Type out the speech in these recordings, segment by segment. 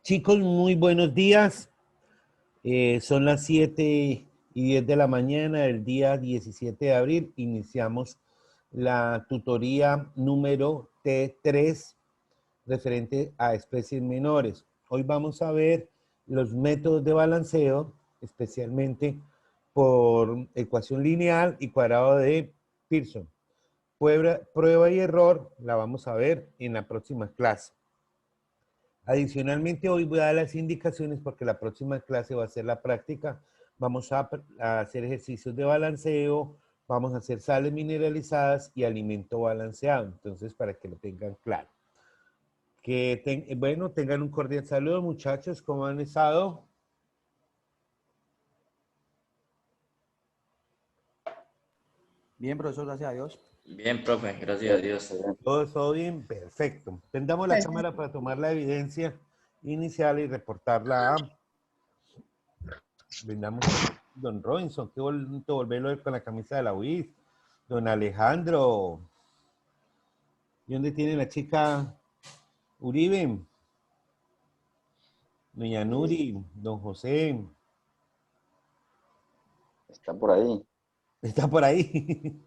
Chicos, muy buenos días. Son las 7:10 de la mañana del día 17 de abril. Iniciamos la tutoría número T3 referente a especies menores. Hoy vamos a ver los métodos de balanceo, especialmente por ecuación lineal y cuadrado de Pearson. Prueba y error la vamos a ver en la próxima clase. Adicionalmente, hoy voy a dar las indicaciones porque la próxima clase va a ser la práctica. Vamos a hacer ejercicios de balanceo, vamos a hacer sales mineralizadas y alimento balanceado. Entonces, para que lo tengan claro. Bueno, tengan un cordial saludo, muchachos. ¿Cómo han estado? Bien, profesor, gracias a Dios. Bien, profe, gracias a Dios. Todo bien, perfecto. Prendamos la cámara para tomar la evidencia inicial y reportarla. Brindamos a don Robinson, qué bonito volverlo a ver con la camisa de la UIS. Don Alejandro. ¿Y dónde tiene la chica Uribe? Doña Nuri, don José. Está por ahí. Está por ahí.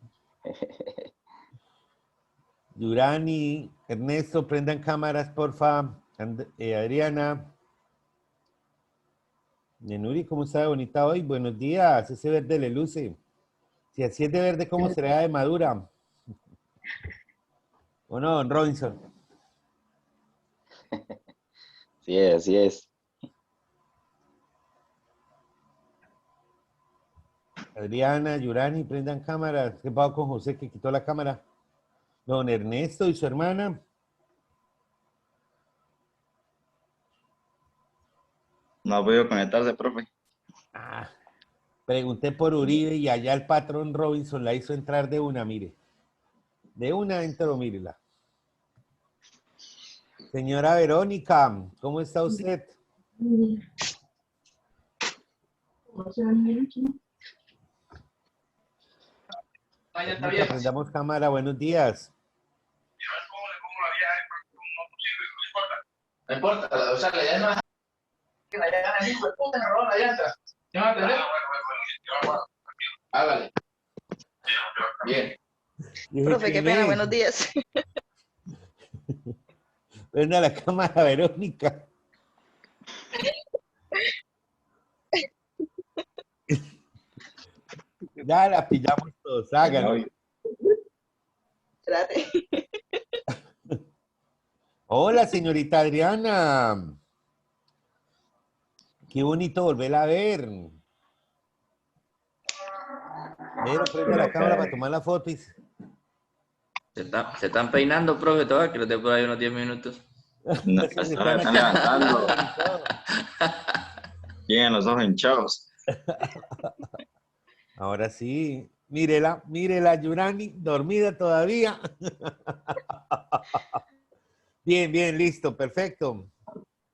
Durani, Ernesto, prendan cámaras, porfa. Adriana. Doña Nuri, ¿cómo está de bonita hoy? Buenos días, ese verde le luce. Si así es de verde, ¿cómo será de madura? ¿O no, don Robinson? Sí, así es. Adriana, Yurani, prendan cámaras. ¿Qué pasó con José que quitó la cámara? Don Ernesto y su hermana. No ha podido conectarse, profe. Pregunté por Uribe y allá el patrón Robinson la hizo entrar de una, mire. De una entró, mírela. Señora Verónica, ¿cómo está usted? Verónica, prendamos cámara, buenos días. No importa, o sea, la llanta no es que la llanta es hijo de puta, me robó la llanta. ¿Ya me va a entender? Hágale. Bien. Profe, qué pena, buenos días. Prenda la cámara, Verónica. Ya la pillamos todos, háganlo. Hola, señorita Adriana. Qué bonito volverla a ver. Vero, prenda la cámara para tomar la foto. Se están peinando, profe, todavía que lo tengo por ahí unos 10 minutos. No, se están levantando. Tienen los ojos hinchados. Ahora sí. Mírela, Yurani, dormida todavía. Bien, listo, perfecto.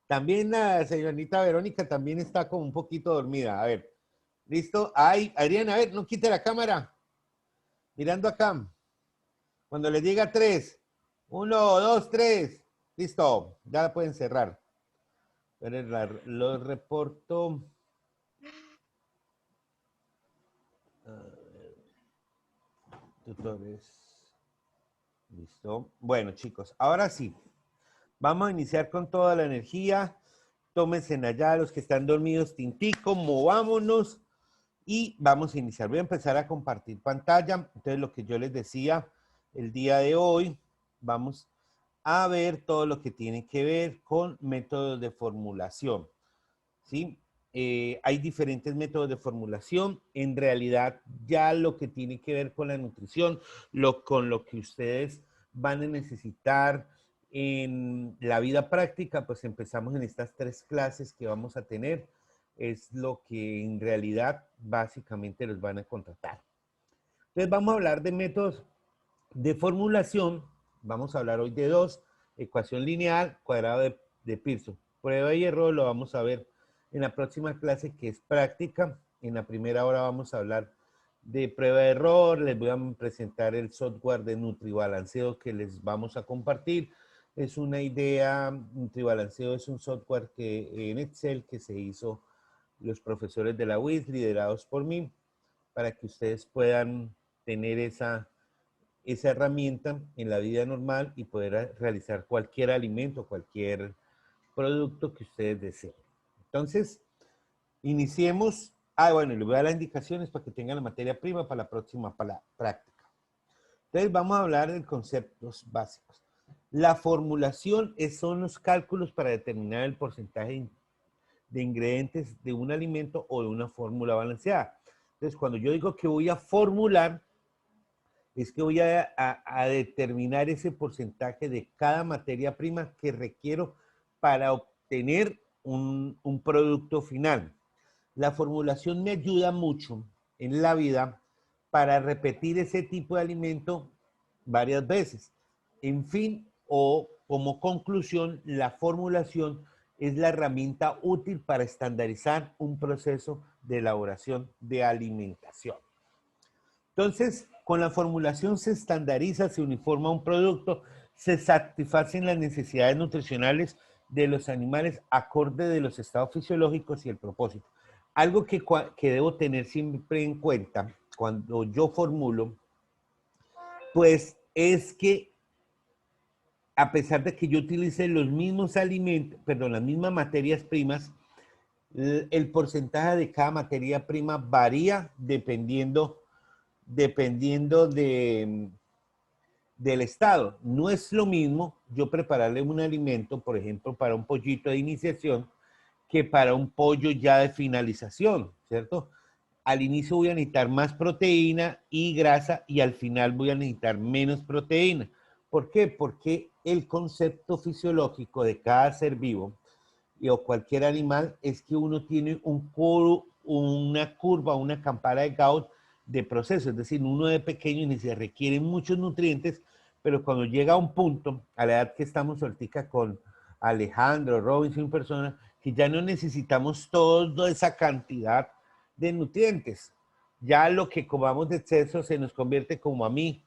También la señorita Verónica también está como un poquito dormida. A ver, ¿listo? Ay, Adriana, a ver, no quite la cámara. Mirando acá. Cuando le diga 3. 1, 2, 3. Listo, ya la pueden cerrar. Lo reporto. Tutores. Listo. Bueno, chicos, ahora sí. Vamos a iniciar con toda la energía. Tómense allá los que están dormidos, tintico, movámonos y vamos a iniciar. Voy a empezar a compartir pantalla. Entonces, lo que yo les decía el día de hoy, vamos a ver todo lo que tiene que ver con métodos de formulación. ¿Sí? Hay diferentes métodos de formulación. En realidad, ya lo que tiene que ver con la nutrición, con lo que ustedes van a necesitar en la vida práctica, pues empezamos en estas 3 clases que vamos a tener. Es lo que en realidad básicamente los van a contratar. Entonces vamos a hablar de métodos de formulación. Vamos a hablar hoy de 2, ecuación lineal, cuadrado de Pearson. Prueba y error lo vamos a ver en la próxima clase, que es práctica. En la primera hora vamos a hablar de prueba de error. Les voy a presentar el software de NutriBalanceo que les vamos a compartir. Es una idea, NutriBalanceo es un software que en Excel que se hizo los profesores de la UIS, liderados por mí, para que ustedes puedan tener esa herramienta en la vida normal y poder realizar cualquier alimento, cualquier producto que ustedes deseen. Entonces, iniciemos. Bueno, les voy a dar las indicaciones para que tengan la materia prima para la próxima práctica. Entonces, vamos a hablar de conceptos básicos. La formulación son los cálculos para determinar el porcentaje de ingredientes de un alimento o de una fórmula balanceada. Entonces, cuando yo digo que voy a formular, es que voy a determinar ese porcentaje de cada materia prima que requiero para obtener un producto final. La formulación me ayuda mucho en la vida para repetir ese tipo de alimento varias veces. En fin, o como conclusión, la formulación es la herramienta útil para estandarizar un proceso de elaboración de alimentación. Entonces, con la formulación se estandariza, se uniforma un producto, se satisfacen las necesidades nutricionales de los animales acorde de los estados fisiológicos y el propósito. Algo que debo tener siempre en cuenta cuando yo formulo, pues es que a pesar de que yo utilice los mismos alimentos, perdón, las mismas materias primas, el porcentaje de cada materia prima varía dependiendo del estado. No es lo mismo yo prepararle un alimento, por ejemplo, para un pollito de iniciación, que para un pollo ya de finalización, ¿cierto? Al inicio voy a necesitar más proteína y grasa y al final voy a necesitar menos proteína. ¿Por qué? Porque el concepto fisiológico de cada ser vivo o cualquier animal es que uno tiene una curva, una campana de Gauss de proceso, es decir, uno de pequeño y se requieren muchos nutrientes, pero cuando llega a un punto, a la edad que estamos ahorita con Alejandro, Robinson, persona, que ya no necesitamos toda esa cantidad de nutrientes. Ya lo que comamos de exceso se nos convierte, como a mí,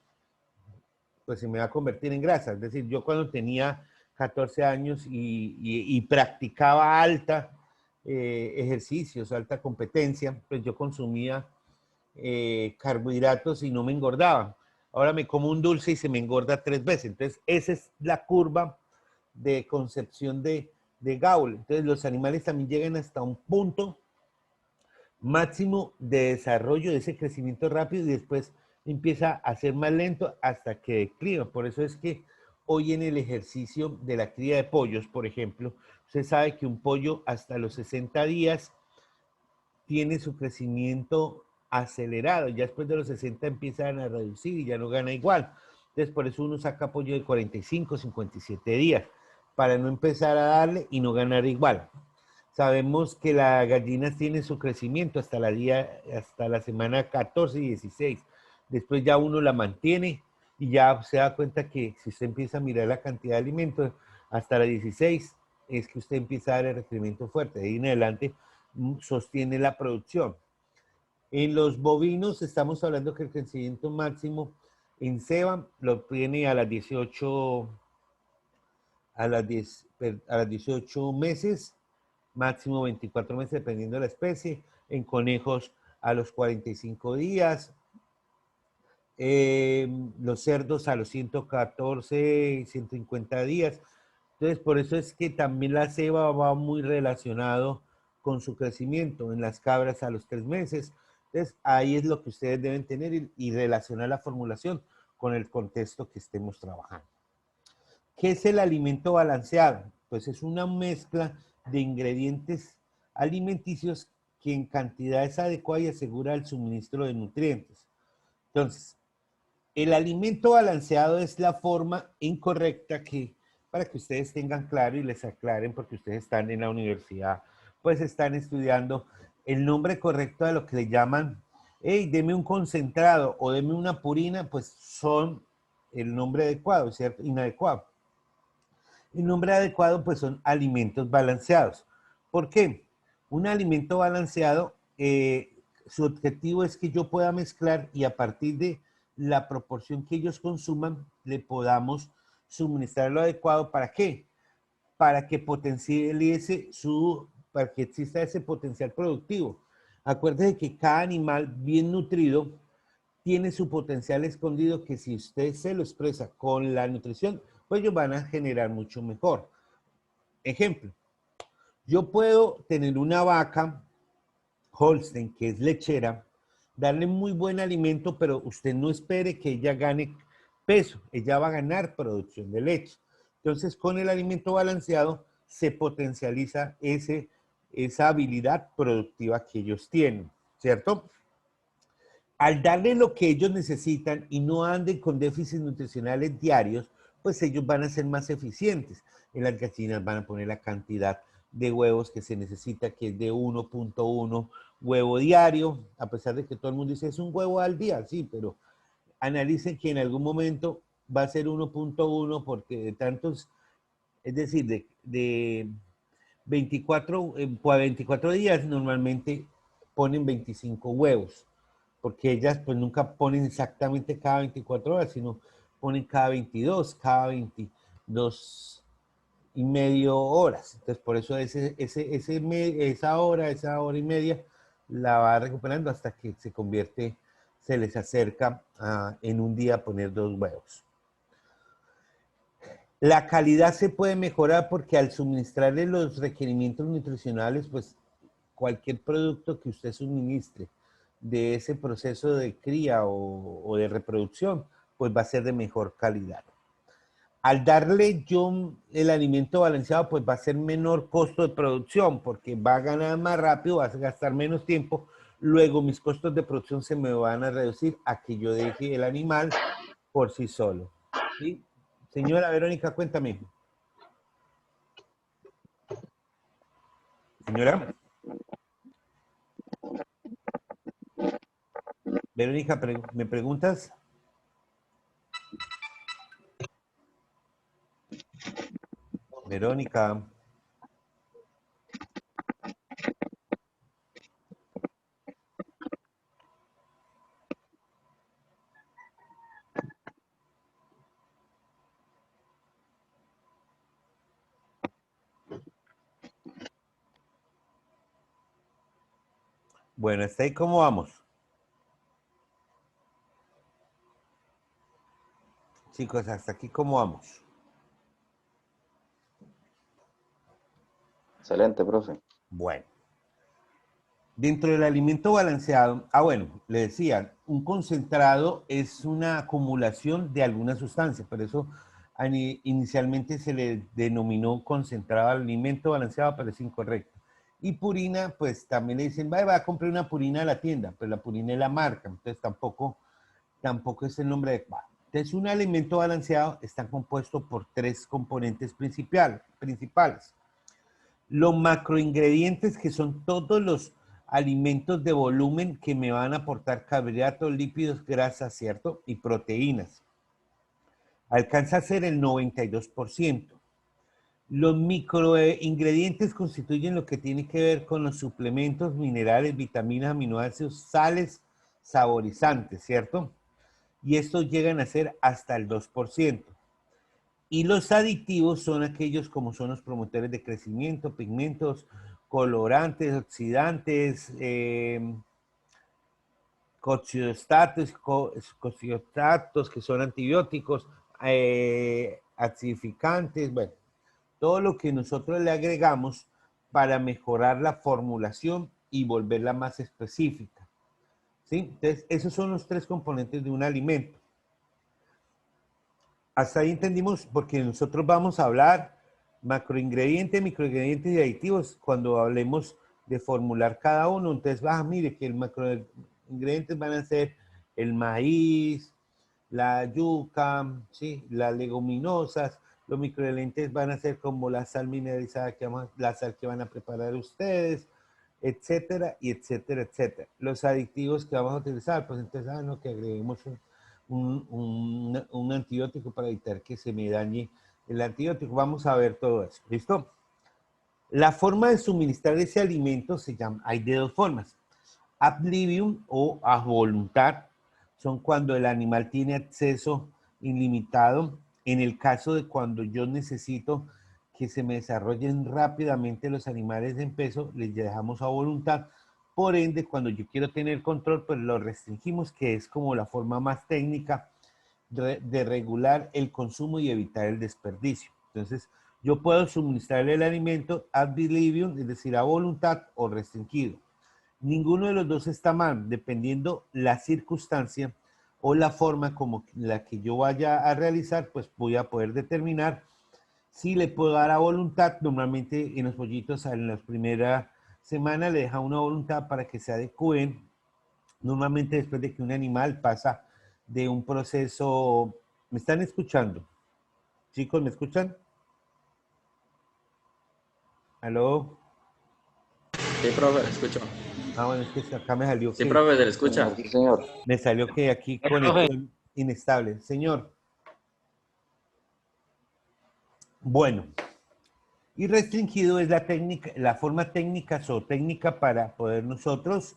pues se me va a convertir en grasa. Es decir, yo cuando tenía 14 años y practicaba ejercicios, alta competencia, pues yo consumía carbohidratos y no me engordaba. Ahora me como un dulce y se me engorda 3 veces. Entonces, esa es la curva de concepción de Gauss. Entonces, los animales también llegan hasta un punto máximo de desarrollo, de ese crecimiento rápido, y después empieza a ser más lento hasta que declina. Por eso es que hoy en el ejercicio de la cría de pollos, por ejemplo, usted sabe que un pollo hasta los 60 días tiene su crecimiento acelerado. Ya después de los 60 empiezan a reducir y ya no gana igual. Entonces, por eso uno saca pollo de 45, 57 días, para no empezar a darle y no ganar igual. Sabemos que las gallinas tienen su crecimiento hasta la semana 14 y 16. Después ya uno la mantiene y ya se da cuenta que si usted empieza a mirar la cantidad de alimentos hasta la 16, es que usted empieza a dar el requerimiento fuerte. De ahí en adelante sostiene la producción. En los bovinos estamos hablando que el crecimiento máximo en ceba lo obtiene a las 18 meses, máximo 24 meses dependiendo de la especie. En conejos a los 45 días. Los cerdos a los 114, 150 días. Entonces, por eso es que también la ceba va muy relacionado con su crecimiento. En las cabras a los 3 meses. Entonces, ahí es lo que ustedes deben tener y relacionar la formulación con el contexto que estemos trabajando. ¿Qué es el alimento balanceado? Pues es una mezcla de ingredientes alimenticios que en cantidades adecuadas y asegura el suministro de nutrientes. Entonces, el alimento balanceado es la forma incorrecta para que ustedes tengan claro y les aclaren, porque ustedes están en la universidad, pues están estudiando el nombre correcto de lo que le llaman, hey, deme un concentrado o deme una purina, pues son el nombre adecuado, ¿cierto? Inadecuado. El nombre adecuado, pues son alimentos balanceados. ¿Por qué? Un alimento balanceado, su objetivo es que yo pueda mezclar y a partir de la proporción que ellos consuman, le podamos suministrar lo adecuado. ¿Para qué? Para que potencialice para que exista ese potencial productivo. Acuérdese que cada animal bien nutrido tiene su potencial escondido, que si usted se lo expresa con la nutrición, pues ellos van a generar mucho mejor. Ejemplo, yo puedo tener una vaca Holstein, que es lechera, darle muy buen alimento, pero usted no espere que ella gane peso, ella va a ganar producción de leche. Entonces, con el alimento balanceado se potencializa esa habilidad productiva que ellos tienen, ¿cierto? Al darle lo que ellos necesitan y no anden con déficits nutricionales diarios, pues ellos van a ser más eficientes. En las gallinas van a poner la cantidad de huevos que se necesita, que es de 1.1 huevo diario, a pesar de que todo el mundo dice es un huevo al día, sí, pero analicen que en algún momento va a ser 1.1 porque de tantos, es decir, de 24, 24 días normalmente ponen 25 huevos, porque ellas pues nunca ponen exactamente cada 24 horas, sino ponen cada 22, cada 22 y medio horas. Entonces, por eso esa hora y media la va recuperando hasta que se convierte, se les acerca en un día poner 2 huevos. La calidad se puede mejorar porque al suministrarle los requerimientos nutricionales, pues cualquier producto que usted suministre de ese proceso de cría o de reproducción, pues va a ser de mejor calidad. Al darle yo el alimento balanceado, pues va a ser menor costo de producción porque va a ganar más rápido, va a gastar menos tiempo. Luego mis costos de producción se me van a reducir a que yo deje el animal por sí solo. ¿Sí? Señora Verónica, cuéntame. Señora. Verónica, ¿me preguntas? Verónica. Bueno, ¿hasta ahí cómo vamos? Chicos, ¿hasta aquí cómo vamos? Excelente, profe. Bueno. Dentro del alimento balanceado, bueno, le decía, un concentrado es una acumulación de alguna sustancia, por eso inicialmente se le denominó concentrado al alimento balanceado, pero es incorrecto. Y purina, pues también le dicen, va a comprar una purina a la tienda, pero la purina es la marca, entonces tampoco es el nombre adecuado. Entonces, un alimento balanceado está compuesto por 3 componentes principales. Los macroingredientes, que son todos los alimentos de volumen que me van a aportar carbohidratos, lípidos, grasas, ¿cierto? Y proteínas. Alcanza a ser el 92%. Los microingredientes constituyen lo que tiene que ver con los suplementos, minerales, vitaminas, aminoácidos, sales, saborizantes, ¿cierto? Y estos llegan a ser hasta el 2%. Y los aditivos son aquellos como son los promotores de crecimiento, pigmentos, colorantes, oxidantes, cociostatos, que son antibióticos, acidificantes, bueno, todo lo que nosotros le agregamos para mejorar la formulación y volverla más específica. ¿Sí? Entonces, esos son los 3 componentes de un alimento. Hasta ahí entendimos, porque nosotros vamos a hablar macroingredientes, microingredientes y aditivos cuando hablemos de formular cada uno. Entonces, mire que el macroingredientes van a ser el maíz, la yuca, ¿sí? Las leguminosas. Los microingredientes van a ser como la sal mineralizada, la sal que van a preparar ustedes, etcétera, y etcétera, etcétera. Los aditivos que vamos a utilizar, pues entonces, no, que agreguemos un antibiótico para evitar que se me dañe el antibiótico. Vamos a ver todo eso. ¿Listo? La forma de suministrar ese alimento hay de 2 formas. Ad libitum o a voluntad son cuando el animal tiene acceso ilimitado en el caso de cuando yo necesito que se me desarrollen rápidamente los animales en peso, les dejamos a voluntad. Por ende, cuando yo quiero tener control, pues lo restringimos, que es como la forma más técnica de regular el consumo y evitar el desperdicio. Entonces, yo puedo suministrarle el alimento ad libitum, es decir, a voluntad o restringido. Ninguno de los dos está mal, dependiendo la circunstancia o la forma como la que yo vaya a realizar, pues voy a poder determinar si le puedo dar a voluntad. Normalmente en los pollitos en las primeras semanas le deja una voluntad para que se adecúen. Normalmente después de que un animal pasa de un proceso... ¿Me están escuchando? Chicos, ¿me escuchan? ¿Aló? Sí, profe, le escucho. Ah, bueno, es que acá me salió Sí, que... profe, se le Sí, escucha. señor, sí, señor. Me salió que aquí conexión inestable. Señor. Bueno. Y restringido es la técnica, la forma técnica o técnica para poder nosotros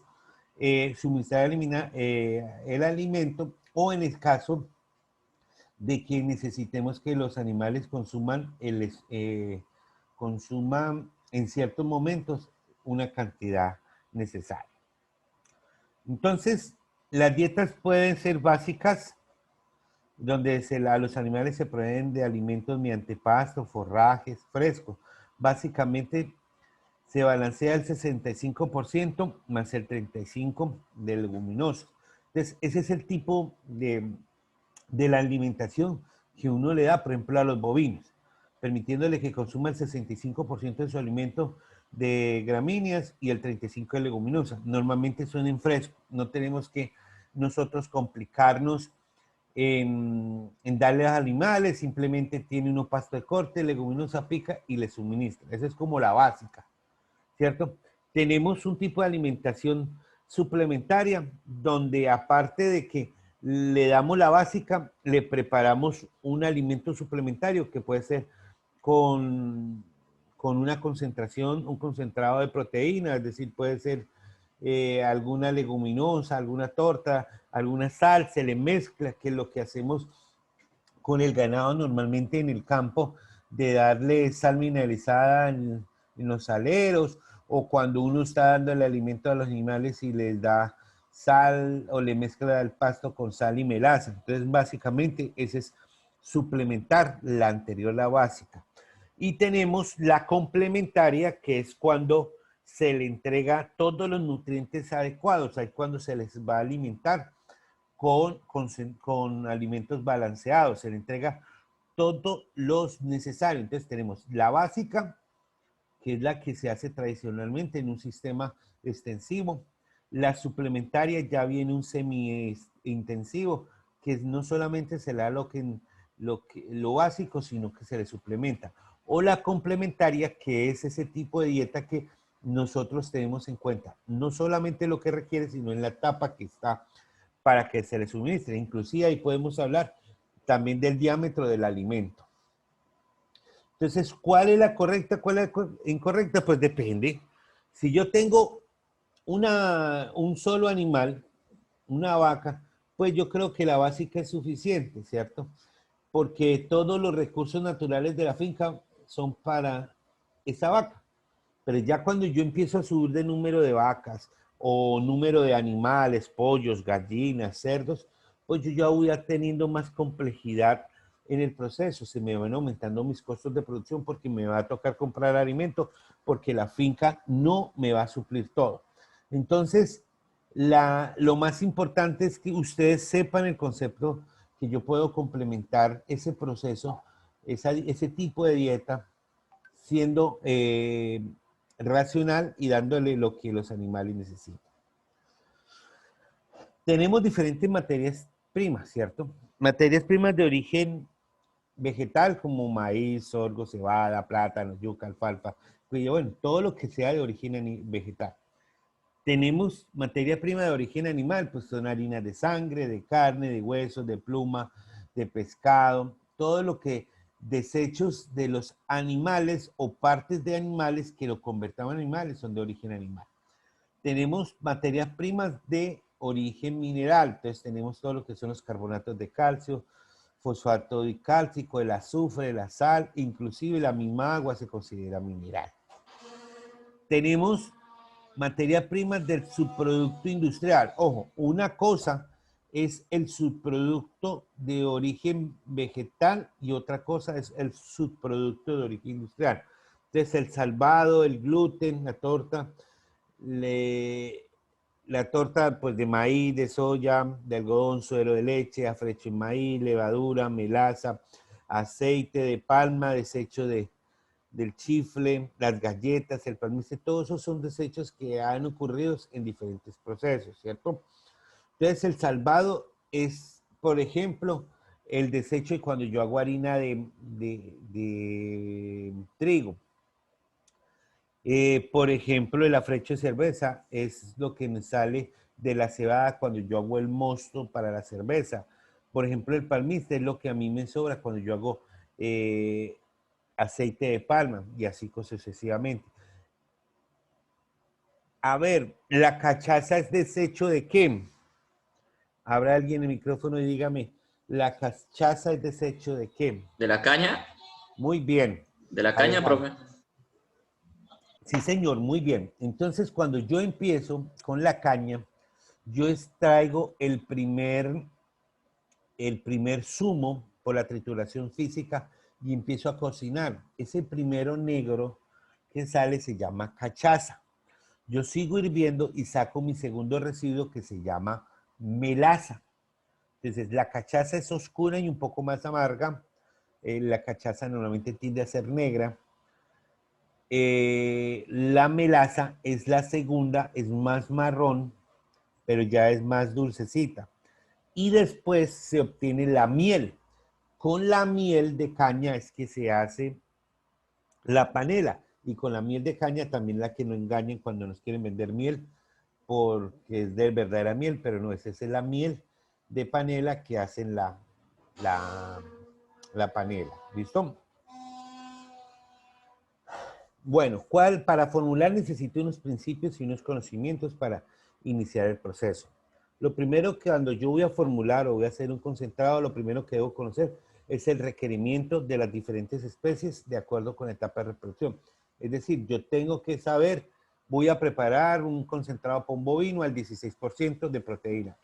suministrar el alimento, o en el caso de que necesitemos que los animales consuman en ciertos momentos una cantidad necesaria. Entonces, las dietas pueden ser básicas, donde a los animales se proveen de alimentos mediante pasto, forrajes, frescos. Básicamente se balancea el 65% más el 35% de leguminosos. Entonces, ese es el tipo de la alimentación que uno le da, por ejemplo, a los bovinos, permitiéndole que consuma el 65% de su alimento de gramíneas y el 35% de leguminosas. Normalmente son en fresco, no tenemos que nosotros complicarnos en darle a los animales, simplemente tiene uno pasto de corte, leguminosa pica y le suministra. Esa es como la básica, ¿cierto? Tenemos un tipo de alimentación suplementaria donde, aparte de que le damos la básica, le preparamos un alimento suplementario que puede ser con una concentración, un concentrado de proteína, es decir, puede ser alguna leguminosa, alguna torta, alguna sal, se le mezcla, que es lo que hacemos con el ganado normalmente en el campo, de darle sal mineralizada en los saleros, o cuando uno está dando el alimento a los animales y les da sal o le mezcla el pasto con sal y melaza. Entonces, básicamente, ese es suplementar la anterior, la básica. Y tenemos la complementaria, que es cuando se le entrega todos los nutrientes adecuados, ahí cuando se les va a alimentar con alimentos balanceados, se le entrega todos los necesarios. Entonces tenemos la básica, que es la que se hace tradicionalmente en un sistema extensivo. La suplementaria ya viene un semi-intensivo, que no solamente se le da lo básico, sino que se le suplementa. O la complementaria, que es ese tipo de dieta que nosotros tenemos en cuenta, no solamente lo que requiere, sino en la etapa que está para que se le suministre. Inclusive ahí podemos hablar también del diámetro del alimento. Entonces, ¿cuál es la correcta, cuál es la incorrecta? Pues depende. Si yo tengo un solo animal, una vaca, pues yo creo que la básica es suficiente, ¿cierto? Porque todos los recursos naturales de la finca son para esa vaca. Pero ya cuando yo empiezo a subir de número de vacas o número de animales, pollos, gallinas, cerdos, pues yo ya voy a teniendo más complejidad en el proceso. Se me van aumentando mis costos de producción porque me va a tocar comprar alimento, porque la finca no me va a suplir todo. Entonces, lo más importante es que ustedes sepan el concepto, que yo puedo complementar ese proceso, ese tipo de dieta, siendo racional y dándole lo que los animales necesitan. Tenemos diferentes materias primas, ¿cierto? Materias primas de origen vegetal, como maíz, sorgo, cebada, plátano, yuca, alfalfa, bueno, todo lo que sea de origen vegetal. Tenemos materia prima de origen animal, pues son harinas de sangre, de carne, de huesos, de pluma, de pescado, todo lo que desechos de los animales o partes de animales que lo convertamos en animales son de origen animal. Tenemos materias primas de origen mineral, entonces tenemos todo lo que son los carbonatos de calcio, fosfato dicálcico, el azufre, la sal, inclusive la misma agua se considera mineral. Tenemos materia prima del subproducto industrial. Ojo, una cosa es el subproducto de origen vegetal y otra cosa es el subproducto de origen industrial. Entonces, el salvado, el gluten, la torta, pues, de maíz, de soya, de algodón, suero de leche, afrecho en maíz, levadura, melaza, aceite de palma, desecho del chifle, las galletas, el palmiste, todos esos son desechos que han ocurrido en diferentes procesos, ¿cierto? Entonces, el salvado es, por ejemplo, el desecho de cuando yo hago harina de trigo. Por ejemplo, el afrecho de cerveza es lo que me sale de la cebada cuando yo hago el mosto para la cerveza. Por ejemplo, el palmiste es lo que a mí me sobra cuando yo hago aceite de palma y así sucesivamente. A ver, ¿la cachaza es desecho de qué? Habrá alguien en el micrófono y dígame, ¿la cachaza es desecho de qué? ¿De la caña? Muy bien. ¿De la caña, profe? Sí, señor, muy bien. Entonces, cuando yo empiezo con la caña, yo extraigo el primer zumo por la trituración física y empiezo a cocinar. Ese primero negro que sale se llama cachaza. Yo sigo hirviendo y saco mi segundo residuo que se llama melaza. Entonces, la cachaza es oscura y un poco más amarga. La cachaza normalmente tiende a ser negra. La melaza es la segunda, es más marrón, pero ya es más dulcecita. Y después se obtiene la miel. Con la miel de caña es que se hace la panela. Y con la miel de caña también la que no engañen cuando nos quieren vender miel, porque es de verdadera miel, pero no, esa es la miel de panela que hacen la panela. ¿Listo? Bueno, para formular necesito unos principios y unos conocimientos para iniciar el proceso. Lo primero que cuando yo voy a formular o voy a hacer un concentrado, lo primero que debo conocer es el requerimiento de las diferentes especies de acuerdo con la etapa de reproducción. Es decir, yo tengo que saber, voy a preparar un concentrado para un bovino al 16% de proteína.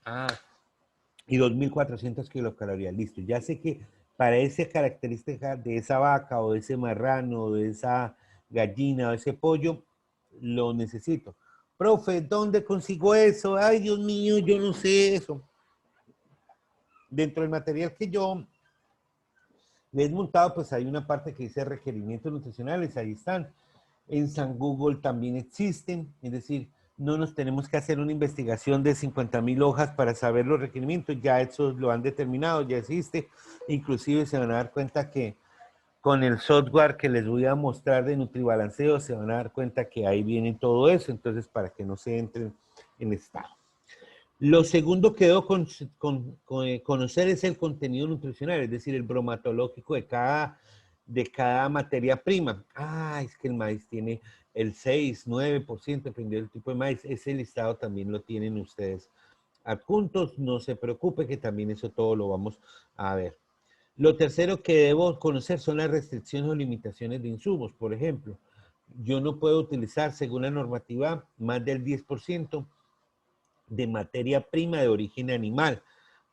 Y 2.400 kilocalorías. Listo, ya sé que para esa característica de esa vaca o de ese marrano o de esa gallina o ese pollo, lo necesito. Profe, ¿dónde consigo eso? Ay, Dios mío, yo no sé eso. Dentro del material que yo les he montado, pues hay una parte que dice requerimientos nutricionales, ahí están. En San Google también existen, es decir, no nos tenemos que hacer una investigación de 50.000 hojas para saber los requerimientos, ya eso lo han determinado, ya existe. Inclusive se van a dar cuenta que con el software que les voy a mostrar de NutriBalanceo, se van a dar cuenta que ahí viene todo eso, entonces para que no se entren en estado. Lo segundo que debo conocer es el contenido nutricional, es decir, el bromatológico de cada materia prima. Es que el maíz tiene el 6, 9%, dependiendo del tipo de maíz. Ese listado también lo tienen ustedes adjuntos. No se preocupe que también eso todo lo vamos a ver. Lo tercero que debo conocer son las restricciones o limitaciones de insumos. Por ejemplo, yo no puedo utilizar, según la normativa, más del 10% de materia prima de origen animal,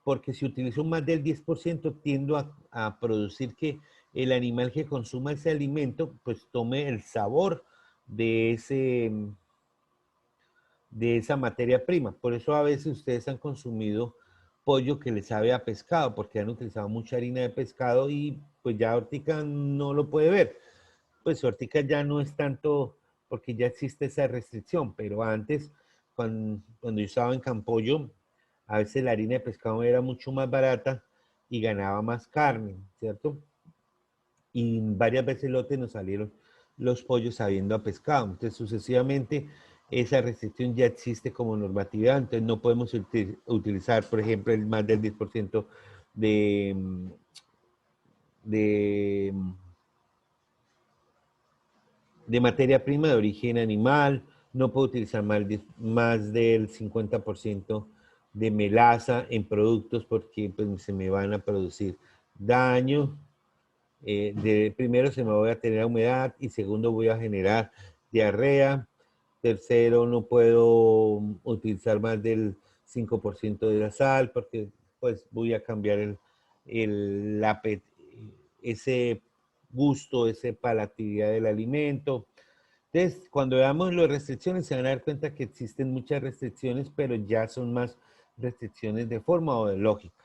porque si utilizo más del 10% tiendo a producir que el animal que consuma ese alimento pues tome el sabor de esa materia prima. Por eso a veces ustedes han consumido pollo que les sabe a pescado, porque han utilizado mucha harina de pescado y pues ya ahorita no lo puede ver. Pues ahorita ya no es tanto porque ya existe esa restricción, pero antes cuando yo estaba en Campollo, a veces la harina de pescado era mucho más barata y ganaba más carne, ¿cierto? Y varias veces lotes nos salieron los pollos sabiendo a pescado. Entonces, sucesivamente, esa restricción ya existe como normatividad. Entonces, no podemos utilizar, por ejemplo, el más del 10% de materia prima de origen animal. No puedo utilizar más del 50% de melaza en productos porque pues, se me van a producir daño. Primero se me voy a tener humedad y segundo voy a generar diarrea. Tercero, no puedo utilizar más del 5% de la sal porque pues voy a cambiar ese gusto, esa palatividad del alimento. Entonces, cuando veamos las restricciones, se van a dar cuenta que existen muchas restricciones, pero ya son más restricciones de forma o de lógica.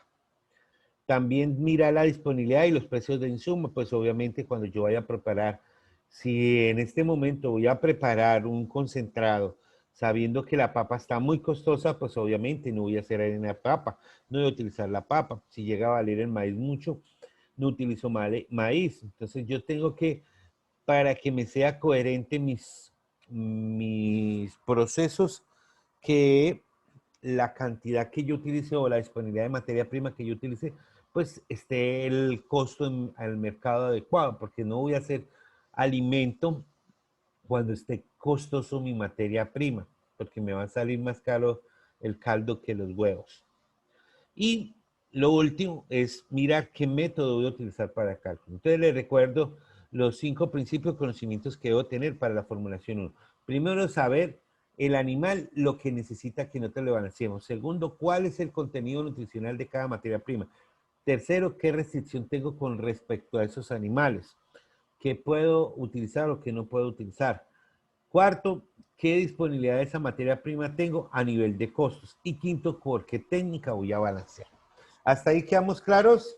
También mira la disponibilidad y los precios de insumos, pues obviamente cuando yo vaya a preparar, si en este momento voy a preparar un concentrado, sabiendo que la papa está muy costosa, pues obviamente no voy a hacer harina de papa, no voy a utilizar la papa. Si llega a valer el maíz mucho, no utilizo maíz. Entonces yo tengo que, para que me sea coherente mis procesos, que la cantidad que yo utilice o la disponibilidad de materia prima que yo utilice, pues esté el costo al mercado adecuado, porque no voy a hacer alimento cuando esté costoso mi materia prima, porque me va a salir más caro el caldo que los huevos. Y lo último es mirar qué método voy a utilizar para el cálculo. Entonces les recuerdo los 5 principios de conocimientos que debo tener para la formulación 1. Primero, saber el animal lo que necesita que nosotros le balanceemos. Segundo, cuál es el contenido nutricional de cada materia prima. Tercero, qué restricción tengo con respecto a esos animales. ¿Qué puedo utilizar o qué no puedo utilizar? Cuarto, qué disponibilidad de esa materia prima tengo a nivel de costos. Y quinto, por qué técnica voy a balancear. ¿Hasta ahí quedamos claros?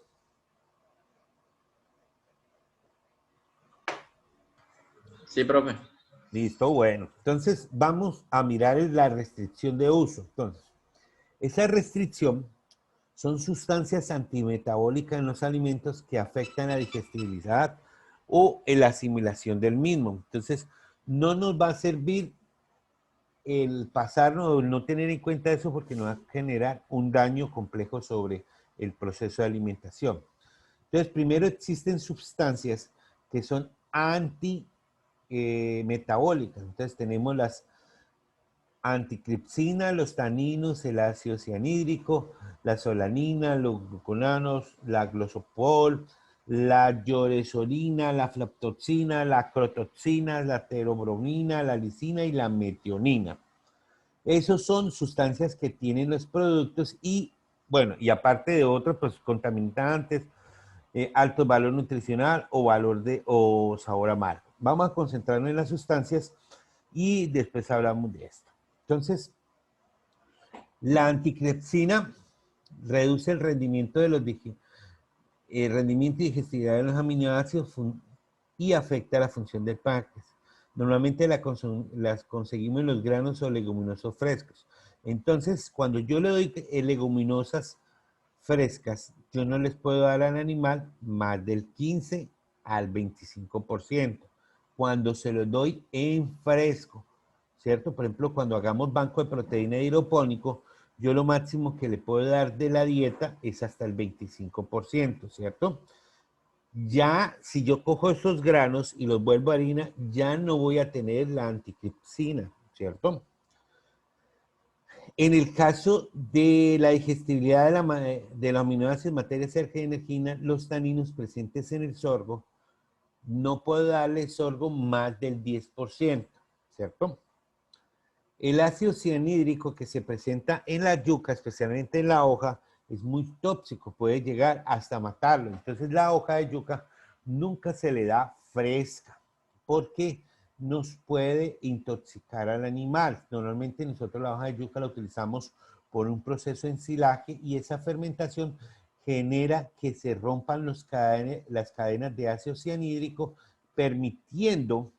Sí, profe. Listo, bueno. Entonces vamos a mirar la restricción de uso. Entonces, esa restricción son sustancias antimetabólicas en los alimentos que afectan la digestibilidad o la asimilación del mismo. Entonces, no nos va a servir el pasarnos o no tener en cuenta eso porque nos va a generar un daño complejo sobre el proceso de alimentación. Entonces, primero existen sustancias que son antimetabólicas. Entonces, tenemos las anticripsina, los taninos, el ácido cianhídrico, la solanina, los gluconanos, la glosopol, la lloresolina, la aflatoxina, la crotoxina, la teobromina, la lisina y la metionina. Esos son sustancias que tienen los productos y, bueno, y aparte de otros, pues contaminantes, alto valor nutricional o sabor amargo. Vamos a concentrarnos en las sustancias y después hablamos de esto. Entonces, la anticripsina reduce el rendimiento rendimiento y digestibilidad de los aminoácidos y afecta la función del páncreas. Normalmente las conseguimos en los granos o leguminosos frescos. Entonces, cuando yo le doy leguminosas frescas, yo no les puedo dar al animal más del 15 al 25%. Cuando se los doy en fresco, ¿cierto? Por ejemplo, cuando hagamos banco de proteína hidropónico, yo lo máximo que le puedo dar de la dieta es hasta el 25%, ¿cierto? Ya si yo cojo esos granos y los vuelvo a harina, ya no voy a tener la anticripsina, ¿cierto? En el caso de la digestibilidad de los aminoácidos, materia cerca y energía, los taninos presentes en el sorgo, no puedo darle sorgo más del 10%, ¿cierto? El ácido cianhídrico que se presenta en la yuca, especialmente en la hoja, es muy tóxico, puede llegar hasta matarlo. Entonces la hoja de yuca nunca se le da fresca, porque nos puede intoxicar al animal. Normalmente nosotros la hoja de yuca la utilizamos por un proceso de ensilaje y esa fermentación genera que se rompan las cadenas de ácido cianhídrico, permitiendo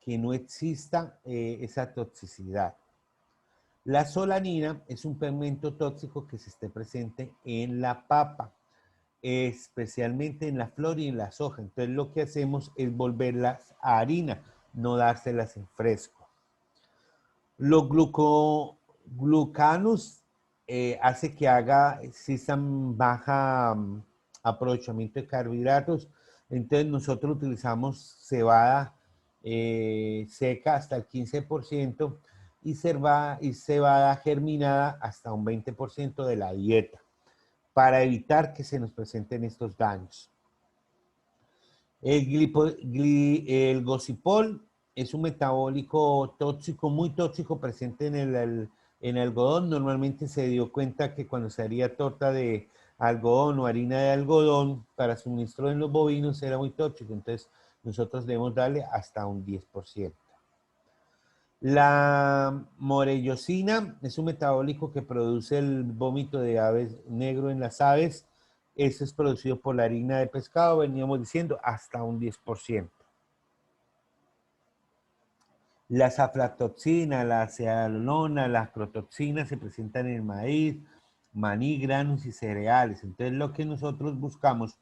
que no exista esa toxicidad. La solanina es un pigmento tóxico que se esté presente en la papa, especialmente en la flor y en la soja. Entonces lo que hacemos es volverlas a harina, no dárselas en fresco. Los glucanos hace que existan baja aprovechamiento de carbohidratos. Entonces nosotros utilizamos cebada seca hasta el 15% y cebada germinada hasta un 20% de la dieta. para evitar que se nos presenten estos daños. El gocipol es un metabólico tóxico, muy tóxico, presente en el algodón. Normalmente se dio cuenta que cuando se haría torta de algodón o harina de algodón para suministro en los bovinos era muy tóxico, entonces nosotros debemos darle hasta un 10%. La morellosina es un metabólico que produce el vómito de aves negro en las aves. Eso es producido por la harina de pescado, veníamos diciendo, hasta un 10%. La aflatoxina, la cealonona, la crotoxina se presentan en el maíz, maní, granos y cereales. Entonces lo que nosotros buscamos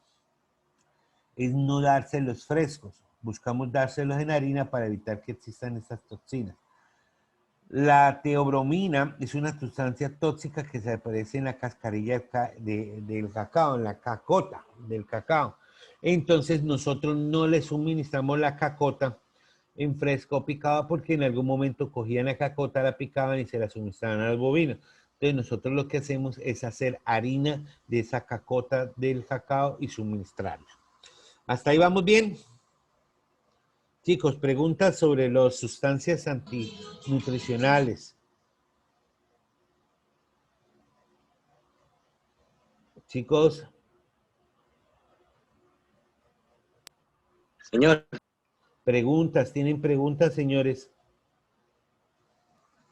es no dárselos frescos, buscamos dárselos en harina para evitar que existan estas toxinas. La teobromina es una sustancia tóxica que se aparece en la cascarilla del cacao, en la cacota del cacao. Entonces nosotros no le suministramos la cacota en fresco o picada porque en algún momento cogían la cacota, la picaban y se la suministraban a los bovinos. Entonces nosotros lo que hacemos es hacer harina de esa cacota del cacao y suministrarla. ¿Hasta ahí vamos bien? Chicos, preguntas sobre las sustancias antinutricionales. Chicos. Señor. Preguntas, ¿tienen preguntas, señores?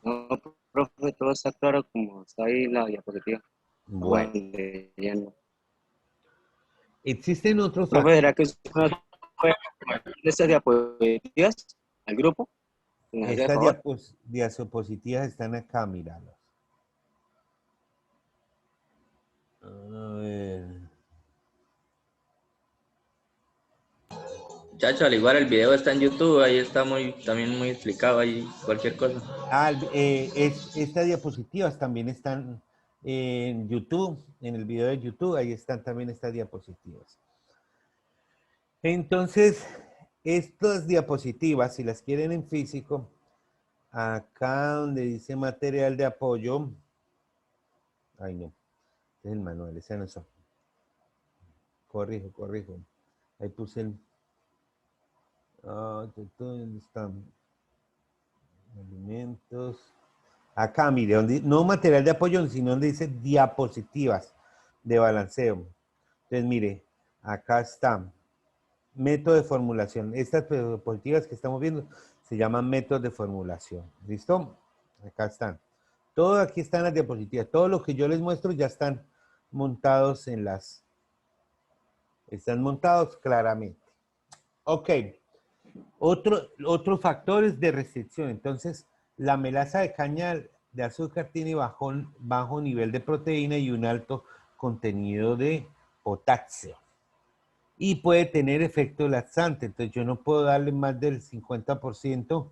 No, profe, todo está claro como está ahí la diapositiva. Bueno. Leyendo. Existen otros Profe, factores. ¿será que usted nos puede compartir estas diapositivas al grupo? Estas diapositivas están acá, míralas. A ver. Chacho, al igual el video está en YouTube, ahí está también muy explicado, ahí cualquier cosa. Estas diapositivas también están en YouTube, en el video de YouTube, ahí están también estas diapositivas. Entonces, estas diapositivas, si las quieren en físico, acá donde dice material de apoyo, ay no, es el manual, ese no es. Corrijo, ahí puse el, ¿dónde están? Alimentos, acá mire, donde, no material de apoyo, sino donde dice diapositivas de balanceo. Entonces mire, acá está. Método de formulación. Estas diapositivas que estamos viendo se llaman métodos de formulación. ¿Listo? Acá están. Todo aquí están las diapositivas. Todo lo que yo les muestro ya están montados en las... Están montados claramente. Ok. Otros factores de restricción. Entonces, la melaza de caña de azúcar tiene bajo nivel de proteína y un alto contenido de potasio. Y puede tener efecto laxante, entonces yo no puedo darle más del 50%,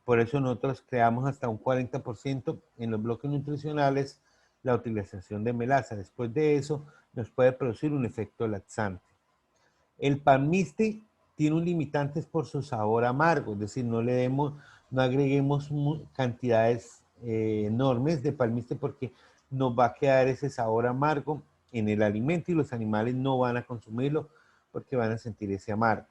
por eso nosotros creamos hasta un 40% en los bloques nutricionales la utilización de melaza. Después de eso nos puede producir un efecto laxante. El palmiste tiene un limitante por su sabor amargo, es decir, no agreguemos cantidades enormes de palmiste porque nos va a quedar ese sabor amargo en el alimento y los animales no van a consumirlo porque van a sentir ese amargo.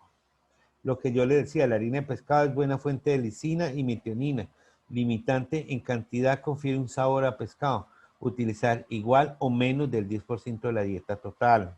Lo que yo les decía, la harina de pescado es buena fuente de lisina y metionina. Limitante en cantidad confiere un sabor a pescado. Utilizar igual o menos del 10% de la dieta total.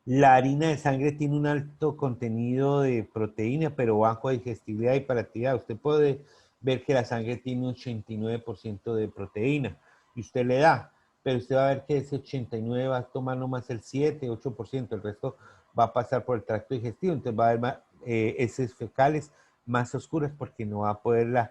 La harina de sangre tiene un alto contenido de proteína, pero bajo digestibilidad y palatabilidad. Usted puede ver que la sangre tiene un 89% de proteína y usted le da, pero usted va a ver que ese 89 va a tomar nomás el 7, 8%, el resto va a pasar por el tracto digestivo, entonces va a haber heces fecales más oscuras porque no va a poder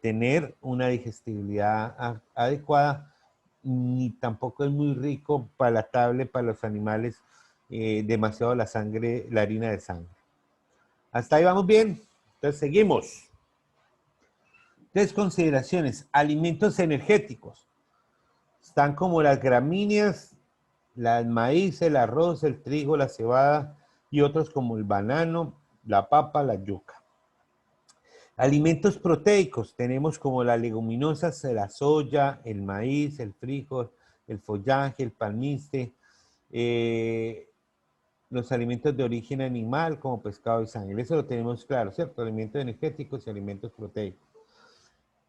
tener una digestibilidad adecuada, ni tampoco es muy rico, palatable para los animales, demasiado la harina de sangre. ¿Hasta ahí vamos bien? Entonces seguimos. Tres consideraciones. Alimentos energéticos. Están como las gramíneas, el maíz, el arroz, el trigo, la cebada y otros como el banano, la papa, la yuca. Alimentos proteicos tenemos como las leguminosas, la soya, el maíz, el frijol, el follaje, el palmiste, los alimentos de origen animal como pescado y sangre. Eso lo tenemos claro, ¿cierto? Alimentos energéticos y alimentos proteicos.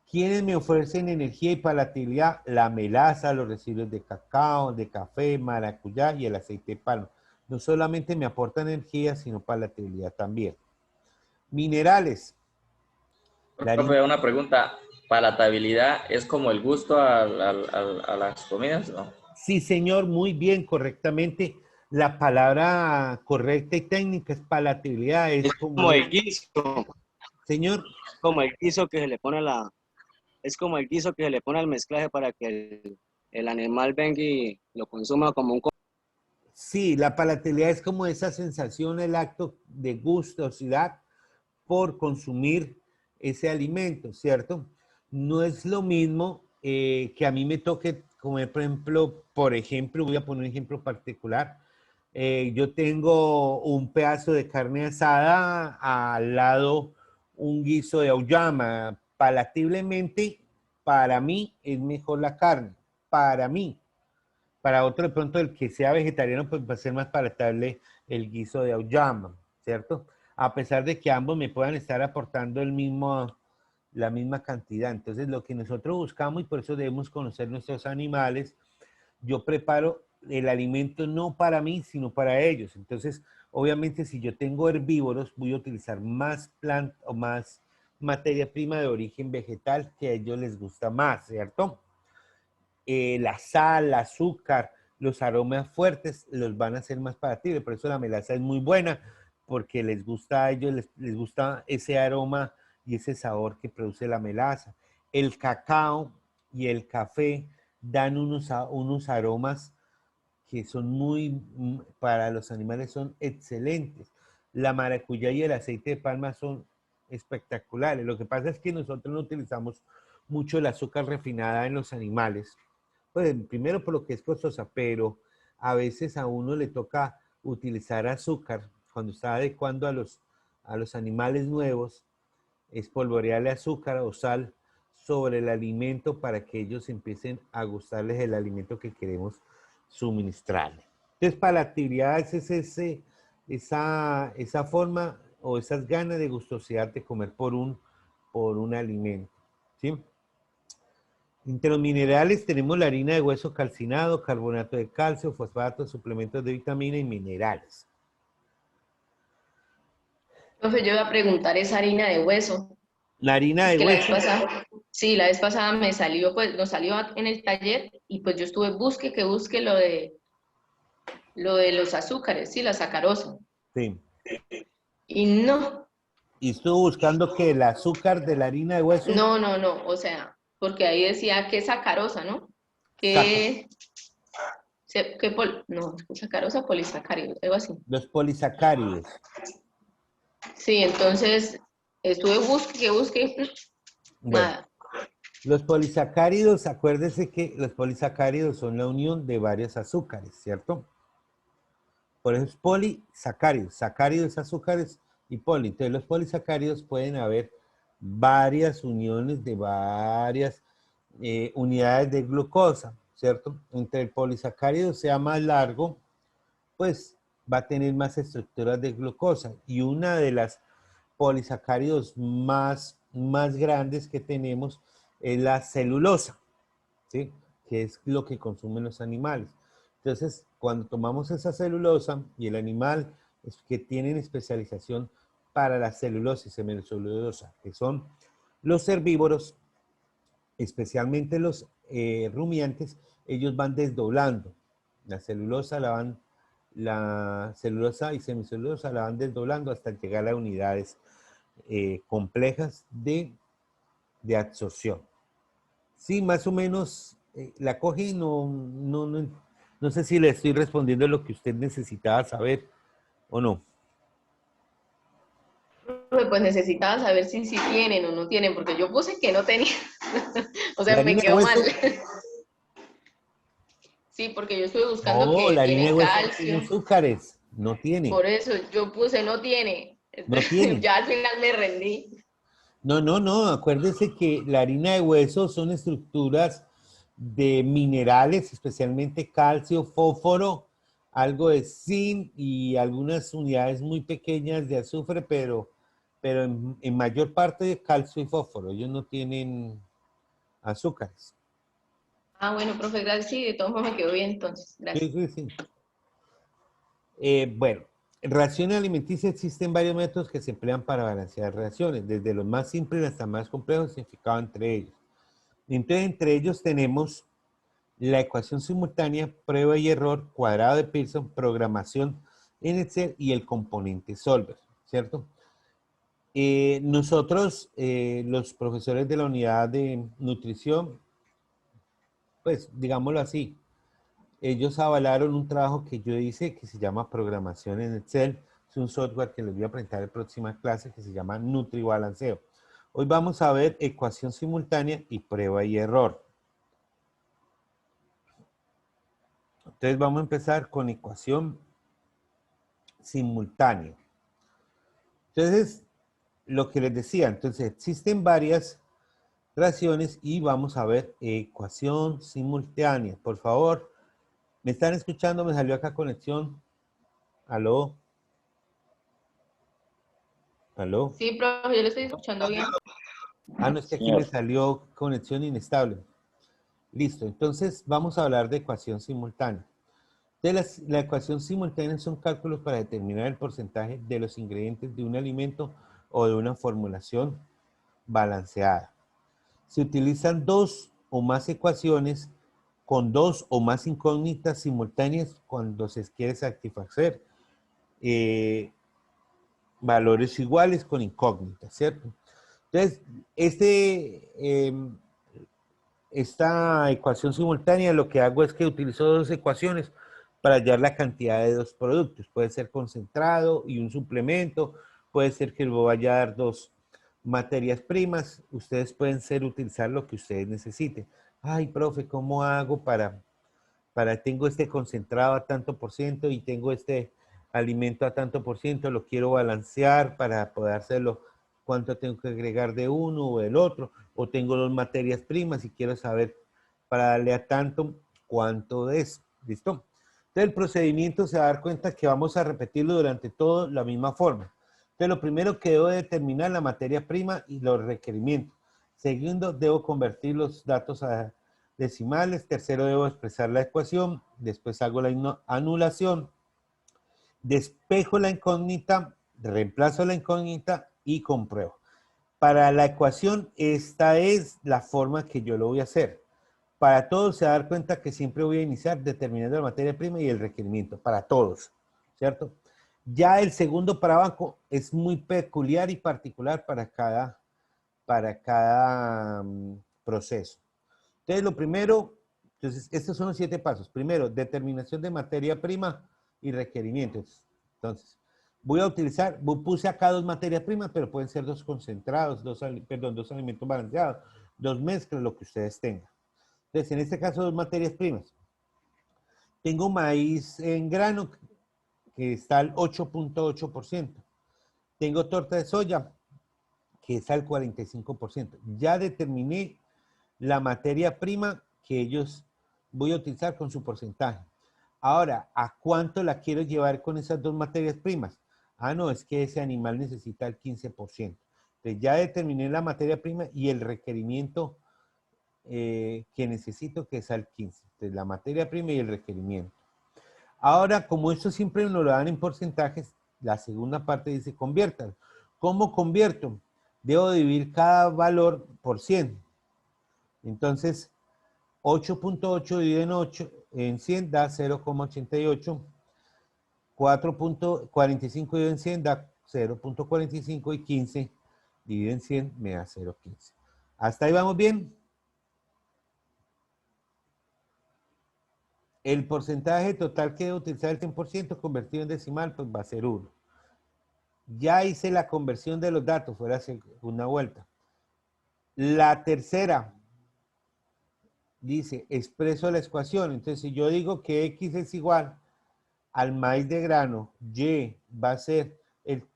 ¿Quiénes me ofrecen energía y palatabilidad? La melaza, los residuos de cacao, de café, maracuyá y el aceite de palma. No solamente me aportan energía, sino palatabilidad también. Minerales. Profe, una pregunta. ¿Palatabilidad es como el gusto a las comidas? ¿No? Sí, señor, muy bien, correctamente. La palabra correcta y técnica es palatabilidad. Es Como el guiso, Señor, como el guiso que se le pone a la, es como el guiso que se le pone al mezclaje para que el animal venga y lo consuma como un... sí, la palatabilidad es como esa sensación, el acto de gustosidad por consumir ese alimento, ¿cierto? No es lo mismo que a mí me toque comer, por ejemplo, voy a poner un ejemplo particular. Yo tengo un pedazo de carne asada, al lado un guiso de auyama. Palatiblemente, para mí es mejor la carne, para mí. Para otro, de pronto, el que sea vegetariano, pues va a ser más palatable el guiso de auyama, ¿cierto? A pesar de que ambos me puedan estar aportando la misma cantidad. Entonces, lo que nosotros buscamos, y por eso debemos conocer nuestros animales, yo preparo el alimento no para mí, sino para ellos. Entonces, obviamente, si yo tengo herbívoros, voy a utilizar más planta o más materia prima de origen vegetal que a ellos les gusta más, ¿cierto? La sal, el azúcar, los aromas fuertes los van a hacer más palatable. Por eso la melaza es muy buena, porque les gusta a ellos, les gusta ese aroma y ese sabor que produce la melaza. El cacao y el café dan unos aromas que son para los animales son excelentes. La maracuyá y el aceite de palma son espectaculares. Lo que pasa es que nosotros no utilizamos mucho el azúcar refinada en los animales. Pues primero por lo que es costosa, pero a veces a uno le toca utilizar azúcar cuando está adecuando a los animales nuevos, espolvorearle azúcar o sal sobre el alimento para que ellos empiecen a gustarles el alimento que queremos suministrarle. Entonces, palatabilidad es esa forma o esas ganas de gustosidad de comer por un alimento, ¿sí? Entre los minerales tenemos la harina de hueso calcinado, carbonato de calcio, fosfato, suplementos de vitamina y minerales. Profe, yo iba a preguntar esa harina de hueso. La harina de Que hueso. la vez pasada me salió, pues nos salió en el taller y pues yo estuve busque lo de los azúcares, sí, la sacarosa. Sí. Y no. ¿Y estuvo buscando que el azúcar de la harina de hueso? No, o sea, porque ahí decía que sacarosa, ¿no? Que sacarosa, polisacáridos, algo así. Los polisacáridos. Sí, entonces estuve busque, bueno, nada. Los polisacáridos, acuérdese que los polisacáridos son la unión de varios azúcares, ¿cierto? Por eso es polisacáridos, sacáridos, azúcares y poli. Entonces los polisacáridos pueden haber varias uniones de varias unidades de glucosa, ¿cierto? Entre el polisacárido sea más largo, pues va a tener más estructuras de glucosa. Y una de las polisacáridos más grandes que tenemos es la celulosa, ¿sí? Que es lo que consumen los animales. Entonces, cuando tomamos esa celulosa y el animal es que tienen especialización para la celulosis semicelulosa, que son los herbívoros, especialmente los rumiantes, ellos van desdoblando. La celulosa y semicelulosa la van desdoblando hasta llegar a unidades complejas de absorción. Sí, más o menos la coge y no sé si le estoy respondiendo lo que usted necesitaba saber o no. Pues necesitaba saber si tienen o no tienen, porque yo puse que no tenía. O sea, me quedó mal. Sí, porque yo estuve buscando que la harina de tiene hueso calcio. tiene azúcares, no tiene. Por eso yo puse no tiene. No tiene. Ya al final me rendí. No, acuérdese que la harina de hueso son estructuras de minerales, especialmente calcio, fósforo, algo de zinc y algunas unidades muy pequeñas de azufre, pero en mayor parte de calcio y fósforo. Ellos no tienen azúcares. Ah, bueno, profe, gracias. Sí, de todos modos me quedó bien entonces. Gracias. Sí, sí, sí. Bueno, raciones alimenticias existen varios métodos que se emplean para balancear raciones, desde los más simples hasta más complejos, significado entre ellos. Entonces, entre ellos tenemos la ecuación simultánea, prueba y error, cuadrado de Pearson, programación en Excel y el componente solver, ¿cierto? Nosotros, los profesores de la unidad de nutrición, pues digámoslo así, ellos avalaron un trabajo que yo hice que se llama programación en Excel. Es un software que les voy a presentar en la próxima clase que se llama NutriBalanceo. Hoy vamos a ver ecuación simultánea y prueba y error. Entonces vamos a empezar con ecuación simultánea. Entonces, lo que les decía, entonces existen varias raciones y vamos a ver ecuación simultánea. Por favor, ¿me están escuchando? Me salió acá conexión. ¿Aló? ¿Aló? Sí, profe, yo lo estoy escuchando bien. Ah, no, es que aquí Señor. me salió conexión inestable. Listo, entonces vamos a hablar de ecuación simultánea. Entonces, la ecuación simultánea son cálculos para determinar el porcentaje de los ingredientes de un alimento o de una formulación balanceada. Se utilizan dos o más ecuaciones con dos o más incógnitas simultáneas cuando se quiere satisfacer valores iguales con incógnitas, ¿cierto? Entonces, esta ecuación simultánea lo que hago es que utilizo dos ecuaciones para hallar la cantidad de dos productos. Puede ser concentrado y un suplemento, puede ser que luego vaya a dar dos materias primas. Ustedes pueden utilizar lo que ustedes necesiten. Ay, profe, ¿cómo hago tengo este concentrado a tanto por ciento y tengo este alimento a tanto por ciento, lo quiero balancear para poder hacerlo, cuánto tengo que agregar de uno o del otro, o tengo dos materias primas y quiero saber para darle a tanto cuánto es, ¿listo? Entonces el procedimiento se va a dar cuenta que vamos a repetirlo durante todo la misma forma. Entonces lo primero que debo determinar la materia prima y los requerimientos. Segundo, debo convertir los datos a decimales. Tercero, debo expresar la ecuación. Después hago la anulación. Despejo la incógnita, reemplazo la incógnita y compruebo. Para la ecuación, esta es la forma que yo lo voy a hacer. Para todos se va a dar cuenta que siempre voy a iniciar determinando la materia prima y el requerimiento. Para todos, ¿cierto? Ya el segundo para abajo es muy peculiar y particular para cada proceso. Entonces, lo primero, entonces, estos son los 7 pasos. Primero, determinación de materia prima y requerimientos. Entonces, puse acá dos materias primas, pero pueden ser dos concentrados, dos alimentos balanceados, dos mezclas, lo que ustedes tengan. Entonces, en este caso, dos materias primas. Tengo maíz en grano, que está al 8.8%. Tengo torta de soya, que está al 45%. Ya determiné la materia prima que ellos voy a utilizar con su porcentaje. Ahora, ¿a cuánto la quiero llevar con esas dos materias primas? Ah, no, es que ese animal necesita el 15%. Entonces ya determiné la materia prima y el requerimiento que necesito, que es al 15%. Entonces la materia prima y el requerimiento. Ahora, como esto siempre nos lo dan en porcentajes, la segunda parte dice conviértalo. ¿Cómo convierto? Debo dividir cada valor por 100. Entonces, 8.8 dividido en 100 da 0,88. 4.45 dividido en 100 da 0.45 y 15 dividido en 100 me da 0.15. ¿Hasta ahí vamos bien? El porcentaje total que debo utilizar el 100% convertido en decimal pues va a ser 1. Ya hice la conversión de los datos, fue la segunda vuelta. La tercera dice, expreso la ecuación. Entonces, si yo digo que X es igual al maíz de grano, Y va a ser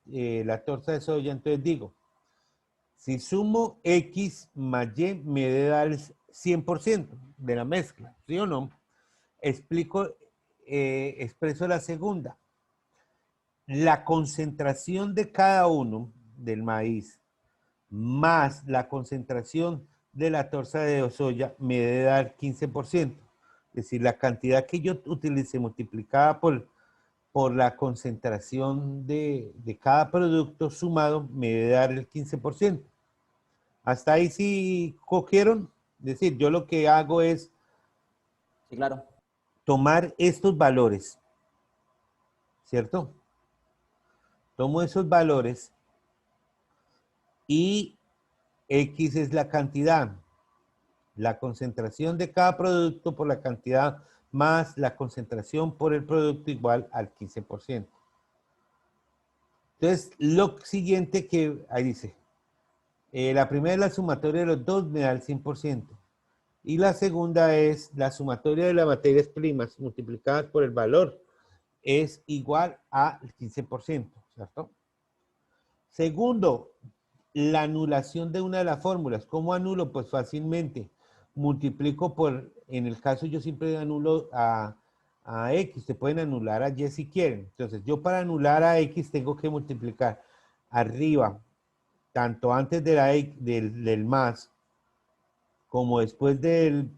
la torta de soya, entonces digo, si sumo X más Y me debe dar 100% de la mezcla, ¿sí o no? Expreso la segunda. La concentración de cada uno del maíz más la concentración de la torta de soya me debe dar 15%. Es decir, la cantidad que yo utilice multiplicada por la concentración de cada producto sumado me debe dar el 15%. Hasta ahí sí cogieron. Es decir, yo lo que hago es Sí, claro. tomar estos valores, ¿cierto? Tomo esos valores y X es la cantidad, la concentración de cada producto por la cantidad más la concentración por el producto igual al 15%. Entonces, lo siguiente que ahí dice, la primera es la sumatoria de los dos, me da el 100%. Y la segunda es la sumatoria de las materias primas multiplicadas por el valor es igual al 15%, ¿cierto? Segundo, la anulación de una de las fórmulas. ¿Cómo anulo? Pues fácilmente. Multiplico por, en el caso yo siempre anulo a X, se pueden anular a Y si quieren. Entonces yo para anular a X tengo que multiplicar arriba, tanto antes de del más, como después del,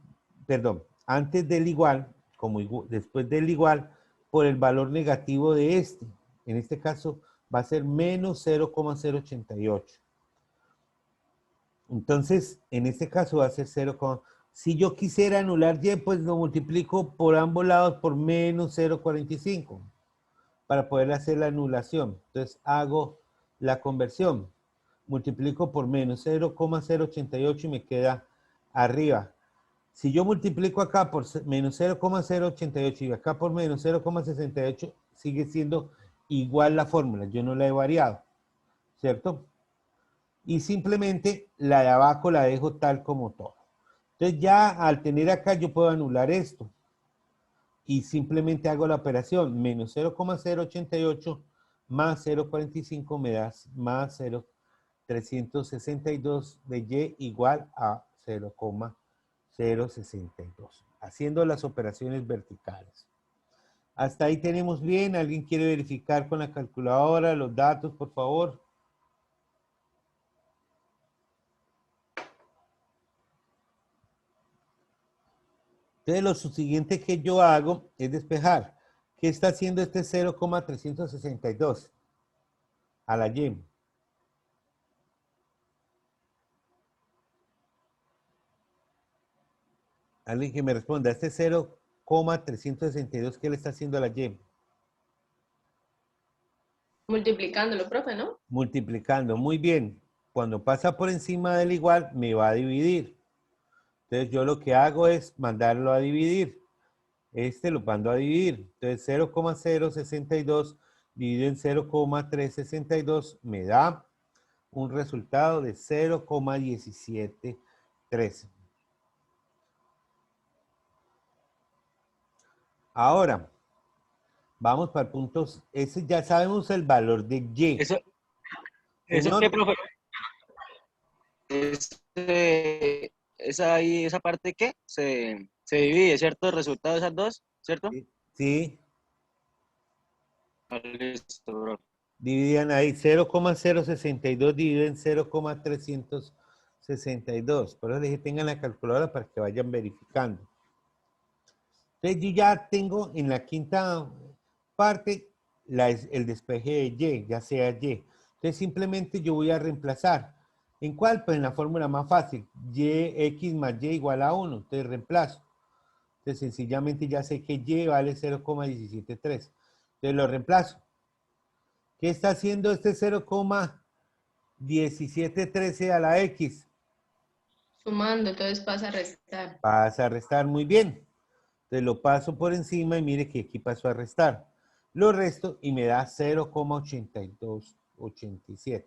perdón, antes del igual, como después del igual, por el valor negativo de este. En este caso va a ser menos 0,088. Entonces, en este caso va a ser 0, si yo quisiera anular Y, pues lo multiplico por ambos lados por menos 0,45 para poder hacer la anulación. Entonces, hago la conversión. Multiplico por menos 0,088 y me queda arriba. Si yo multiplico acá por menos 0,088 y acá por menos 0,68, sigue siendo igual la fórmula. Yo no la he variado, ¿cierto? Y simplemente la de abajo la dejo tal como todo. Entonces ya al tener acá yo puedo anular esto. Y simplemente hago la operación. Menos 0,088 más 0,45 me da más 0,362 de Y igual a 0,062. Haciendo las operaciones verticales. Hasta ahí tenemos bien. ¿Alguien quiere verificar con la calculadora los datos, por favor? Entonces, lo siguiente que yo hago es despejar. ¿Qué está haciendo este 0,362 a la Y? Alguien que me responda. Este 0,362, ¿qué le está haciendo a la Y? Multiplicándolo, profe, ¿no? Multiplicando. Muy bien. Cuando pasa por encima del igual, me va a dividir. Entonces, yo lo que hago es mandarlo a dividir. Este lo mando a dividir. Entonces, 0,062 dividido en 0,362 me da un resultado de 0,1713. Ahora, vamos para el punto. Ese ya sabemos el valor de Y. ¿Eso Señor, qué, profe? Esa parte ¿qué? Se divide, ¿cierto? El resultado de esas dos, ¿cierto? sí, Ah, listo, profe. dividían ahí 0,062 dividido en 0,362. Por eso les dije, tengan la calculadora para que vayan verificando. Entonces yo ya tengo en la quinta parte el despeje de Y, ya sea Y. Entonces simplemente yo voy a reemplazar. ¿En cuál? Pues en la fórmula más fácil. X más Y igual a 1. Entonces reemplazo. Entonces sencillamente ya sé que Y vale 0,173. Entonces lo reemplazo. ¿Qué está haciendo este 0,1713 a la X? Sumando, entonces pasa a restar. Pasa a restar muy bien. Entonces lo paso por encima y mire que aquí pasó a restar. Lo resto y me da 0,8287.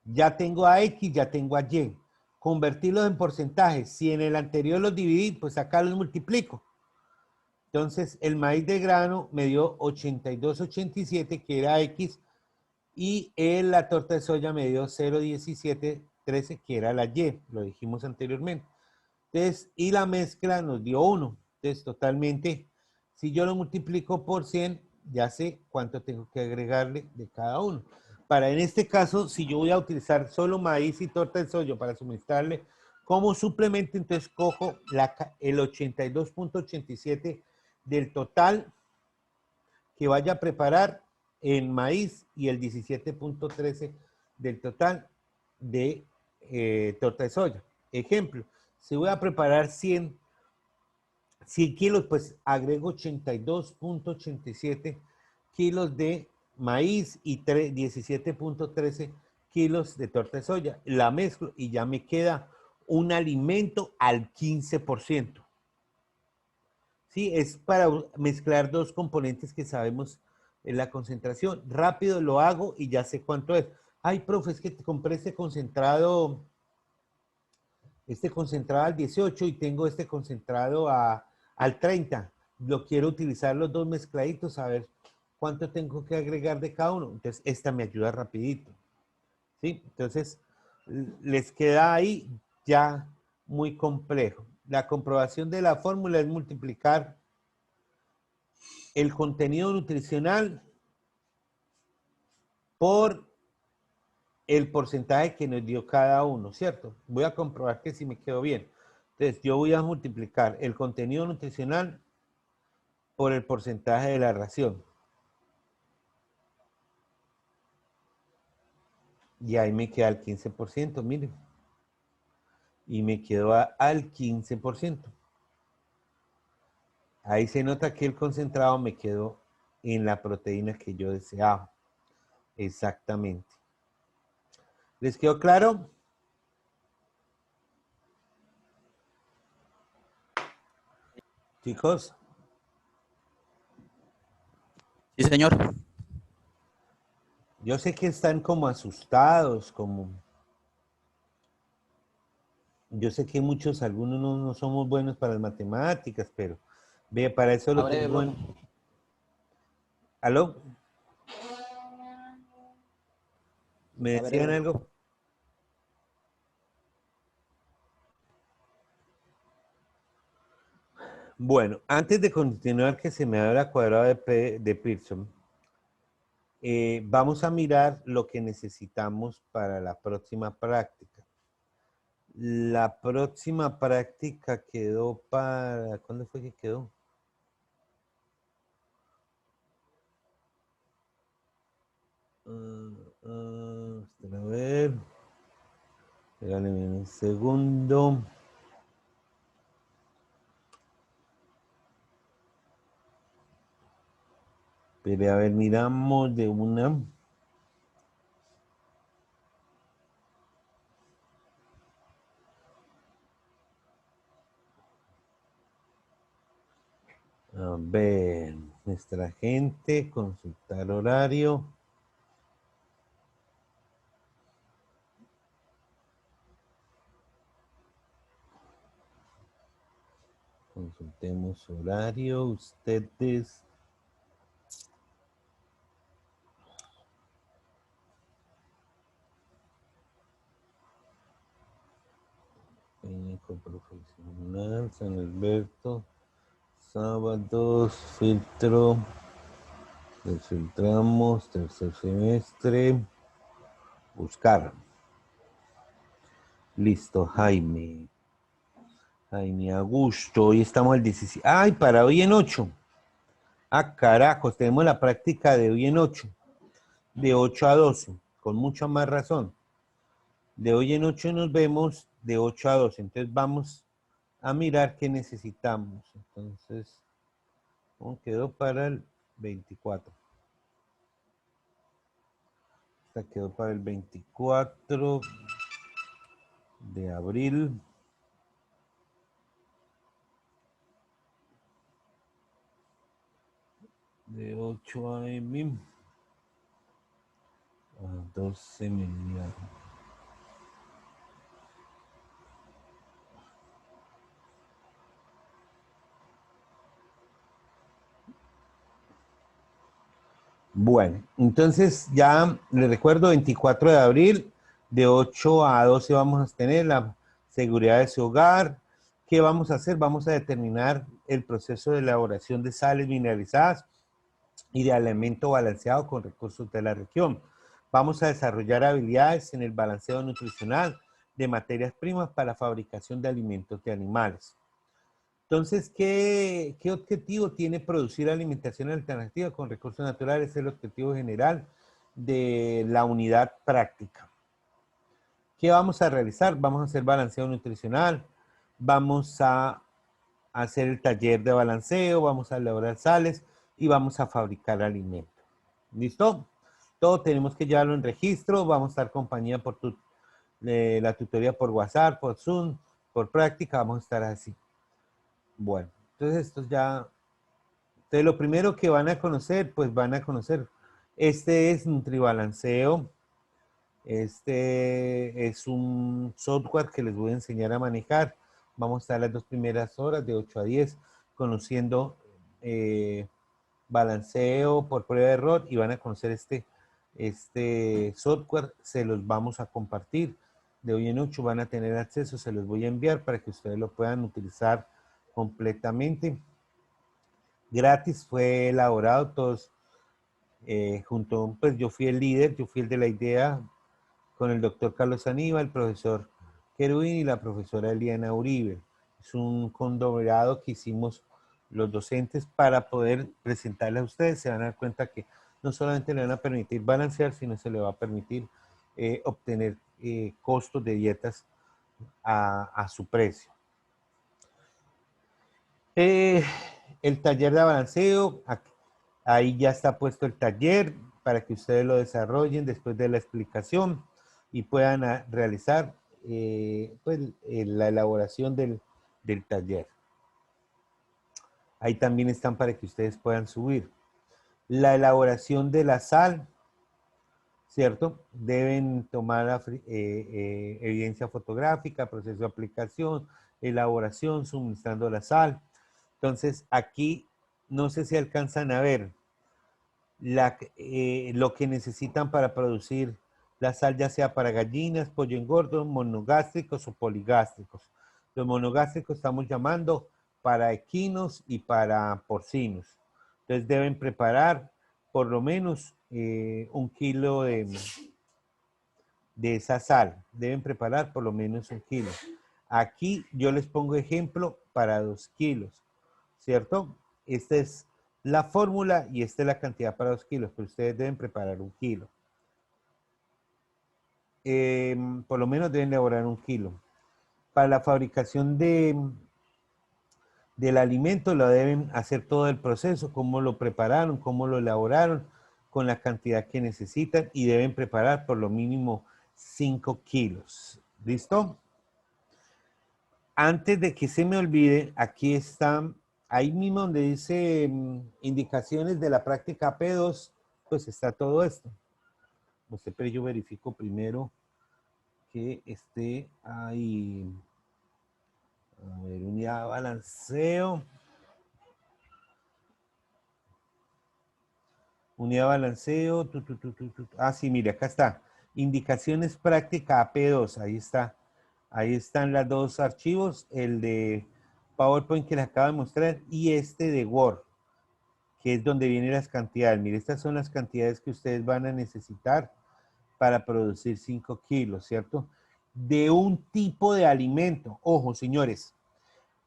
Ya tengo a X, ya tengo a Y. Convertirlos en porcentajes. Si en el anterior los dividí, pues acá los multiplico. Entonces el maíz de grano me dio 8287, que era X, y la torta de soya me dio 0,1713, que era la Y, lo dijimos anteriormente. Entonces, y la mezcla nos dio 1. Entonces, totalmente, si yo lo multiplico por 100, ya sé cuánto tengo que agregarle de cada uno. Para en este caso, si yo voy a utilizar solo maíz y torta de soya para suministrarle como suplemento, entonces cojo el 82.87 del total que vaya a preparar en maíz y el 17.13 del total de torta de soya. Ejemplo, si voy a preparar 100 kilos, pues agrego 82.87 kilos de maíz y 17.13 kilos de torta de soya. La mezclo y ya me queda un alimento al 15%. Sí, es para mezclar dos componentes que sabemos en la concentración. Rápido lo hago y ya sé cuánto es. Ay, profe, es que te compré este concentrado al 18 y tengo este concentrado al 30. Lo quiero utilizar los dos mezcladitos, a ver cuánto tengo que agregar de cada uno. Entonces, esta me ayuda rapidito. ¿Sí? Entonces, les queda ahí ya muy complejo. La comprobación de la fórmula es multiplicar el contenido nutricional por el porcentaje que nos dio cada uno, ¿cierto? Voy a comprobar que si me quedó bien. Entonces, yo voy a multiplicar el contenido nutricional por el porcentaje de la ración. Y ahí me queda el 15%, miren. Y me quedó al 15%. Ahí se nota que el concentrado me quedó en la proteína que yo deseaba. Exactamente. ¿Les quedó claro? Chicos. Sí, señor. Yo sé que están como asustados, como... Yo sé que algunos no somos buenos para las matemáticas, pero ve, para eso lo tengo en... ¿Aló? ¿Me decían algo? Bueno, antes de continuar, que se me abra cuadrado de Pearson, vamos a mirar lo que necesitamos para la próxima práctica. La próxima práctica quedó para... ¿Cuándo fue que quedó? A ver. Regálenme un segundo. Pero a ver, miramos de una. A ver, nuestra gente, consultar horario. Consultemos horario, ustedes. Técnico profesional, San Alberto. Sábados, filtro. Desfiltramos, tercer semestre. Buscar. Listo, Jaime. Jaime Augusto, hoy estamos al 17. ¡Ay, para hoy en 8! Ah, carajos, tenemos la práctica de hoy en 8. De 8 a 12, con mucha más razón. De hoy en 8 nos vemos de 8 a 12. Entonces vamos a mirar qué necesitamos. Entonces, ¿cómo quedó para el 24? Esta quedó para el 24 de abril. De 8 a.m. a 12 mediados. Bueno, entonces ya les recuerdo, 24 de abril, de 8 a 12 vamos a tener la seguridad de su hogar, ¿Qué vamos a hacer? Vamos a determinar el proceso de elaboración de sales mineralizadas y de alimento balanceado con recursos de la región. Vamos a desarrollar habilidades en el balanceo nutricional de materias primas para la fabricación de alimentos de animales. Entonces, ¿qué objetivo tiene producir alimentación alternativa con recursos naturales? Es el objetivo general de la unidad práctica. ¿Qué vamos a realizar? Vamos a hacer balanceo nutricional, vamos a hacer el taller de balanceo, vamos a elaborar sales y vamos a fabricar alimentos. ¿Listo? Todo tenemos que llevarlo en registro, vamos a estar compañía por la tutoría por WhatsApp, por Zoom, por práctica, vamos a estar así. Bueno, entonces esto ya... Entonces lo primero que van a conocer, pues van a conocer, este es NutriBalanceo. Este es un software que les voy a enseñar a manejar. Vamos a estar las 2 primeras horas de 8 a 10 conociendo balanceo por prueba de error y van a conocer este software. Se los vamos a compartir. De hoy en 8 van a tener acceso, se los voy a enviar para que ustedes lo puedan utilizar completamente. Gratis, fue elaborado todos junto, pues yo fui el líder, yo fui el de la idea, con el doctor Carlos Aníbal, el profesor Querubín y la profesora Eliana Uribe. Es un conglomerado que hicimos los docentes para poder presentarles a ustedes. Se van a dar cuenta que no solamente le van a permitir balancear, sino se le va a permitir obtener costos de dietas a su precio. El taller de balanceo, ahí ya está puesto el taller para que ustedes lo desarrollen después de la explicación y puedan realizar pues, la elaboración del taller. Ahí también están para que ustedes puedan subir. La elaboración de la sal, ¿cierto? Deben tomar evidencia fotográfica, proceso de aplicación, elaboración, suministrando la sal. Entonces, aquí, no sé si alcanzan a ver lo que necesitan para producir la sal, ya sea para gallinas, pollo engordo, monogástricos o poligástricos. Los monogástricos estamos llamando para equinos y para porcinos. Entonces deben preparar por lo menos 1 kilo de esa sal. Deben preparar por lo menos 1 kilo. Aquí yo les pongo ejemplo para 2 kilos, ¿cierto? Esta es la fórmula y esta es la cantidad para 2 kilos, pero ustedes deben preparar 1 kilo. Por lo menos deben elaborar 1 kilo. Para la fabricación del alimento lo deben hacer todo el proceso, cómo lo prepararon, cómo lo elaboraron, con la cantidad que necesitan y deben preparar por lo mínimo 5 kilos. ¿Listo? Antes de que se me olvide, aquí está, ahí mismo donde dice indicaciones de la práctica P2, pues está todo esto. Pero yo verifico primero que esté ahí. A ver, unidad de balanceo. Unidad de balanceo. Ah, sí, mire, acá está. Indicaciones práctica AP2. Ahí está. Ahí están los 2 archivos. El de PowerPoint que les acabo de mostrar y este de Word, que es donde vienen las cantidades. Mire, estas son las cantidades que ustedes van a necesitar para producir 5 kilos, ¿cierto? De un tipo de alimento. Ojo, señores,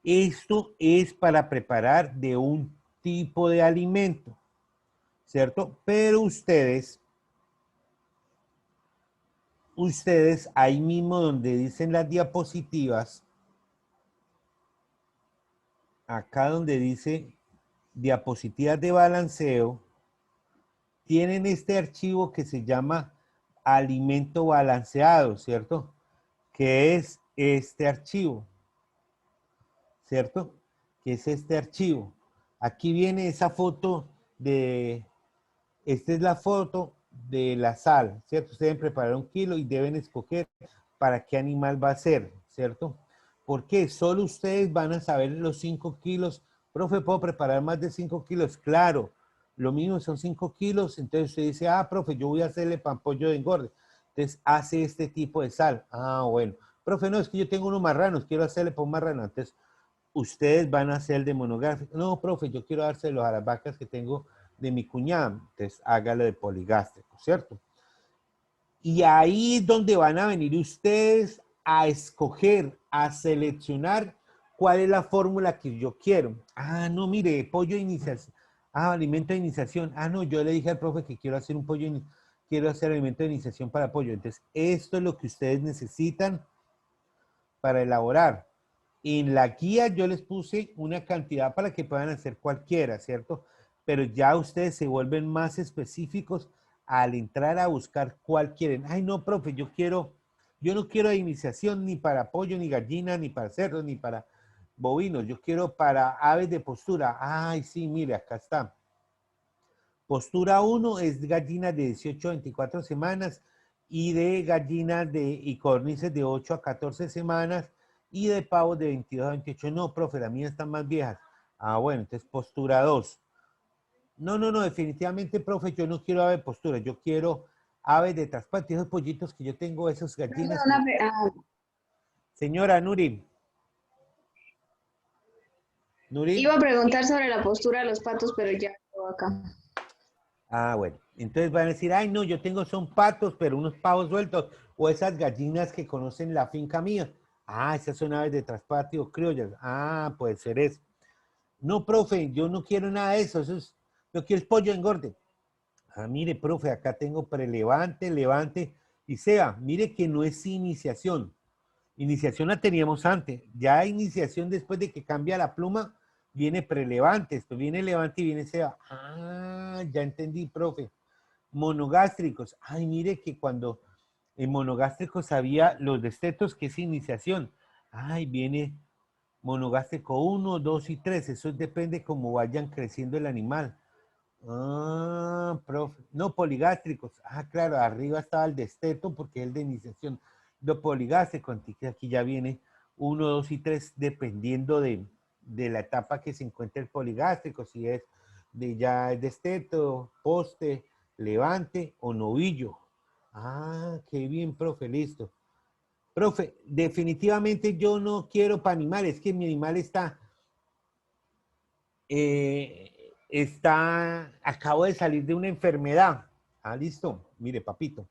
esto es para preparar de un tipo de alimento, ¿cierto? Pero ustedes ahí mismo donde dicen las diapositivas, acá donde dice diapositivas de balanceo, tienen este archivo que se llama alimento balanceado, ¿cierto? Que es este archivo, ¿cierto? Que es este archivo. Aquí viene esa foto esta es la foto de la sal, ¿cierto? Ustedes deben preparar 1 kilo y deben escoger para qué animal va a ser, ¿cierto? Porque solo ustedes van a saber los 5 kilos. Profe, ¿puedo preparar más de 5 kilos? Claro, lo mismo son 5 kilos. Entonces usted dice, ah, profe, yo voy a hacerle pan pollo de engorde. Entonces hace este tipo de sal. Ah, bueno. Profe, no, es que yo tengo unos marranos, quiero hacerle pan marrano. Entonces ustedes van a hacer de monográfico. No, profe, yo quiero dárselos a las vacas que tengo de mi cuñada. Entonces, hágalo de poligástrico, ¿cierto? Y ahí es donde van a venir ustedes a escoger, a seleccionar cuál es la fórmula que yo quiero. Ah, no, mire, pollo de iniciación. Ah, alimento de iniciación. Ah, no, yo le dije al profe que quiero hacer un pollo, quiero hacer alimento de iniciación para pollo. Entonces, esto es lo que ustedes necesitan para elaborar. En la guía yo les puse una cantidad para que puedan hacer cualquiera, ¿cierto? Pero ya ustedes se vuelven más específicos al entrar a buscar cuál quieren. Ay, no, profe, yo no quiero de iniciación ni para pollo, ni gallina, ni para cerdos, ni para bovinos. Yo quiero para aves de postura. Ay, sí, mire, acá está. Postura 1 es gallina de 18 a 24 semanas y de gallinas y codornices de 8 a 14 semanas y de pavos de 22 a 28. No, profe, las mías están más viejas. Ah, bueno, entonces postura 2. No, definitivamente, profe, yo no quiero ave de postura, yo quiero aves de trasplante, esos pollitos que yo tengo, esos gallinas. Señora Nurin. Nurin. Iba a preguntar sobre la postura de los patos, pero ya quedó acá. Ah, bueno. Entonces van a decir, ay, no, yo tengo son patos, pero unos pavos sueltos. O esas gallinas que conocen la finca mía. Ah, esas son aves de trasplante o criollas. Ah, puede ser eso. No, profe, yo no quiero nada de eso. Yo quiero el pollo engorde. Ah, mire, profe, acá tengo prelevante, levante y sea. Mire que no es iniciación. Iniciación la teníamos antes. Ya iniciación después de que cambia la pluma, viene prelevante. Esto viene levante y viene sea. Ah, ya entendí, profe. Monogástricos. Ay, mire que cuando en monogástricos había los destetos, que es iniciación. Ay, viene monogástrico 1, 2 y 3. Eso depende cómo vayan creciendo el animal. Ah, profe. No, poligástricos. Ah, claro, arriba estaba el desteto porque es el de iniciación. Lo poligástrico, aquí ya viene 1, 2 y 3, dependiendo de la etapa que se encuentre el poligástrico, si es de ya el desteto, poste, levante o novillo. Ah, qué bien, profe, listo. Profe, definitivamente yo no quiero para animales, es que mi animal acabo de salir de una enfermedad. Ah, listo. Mire, papito.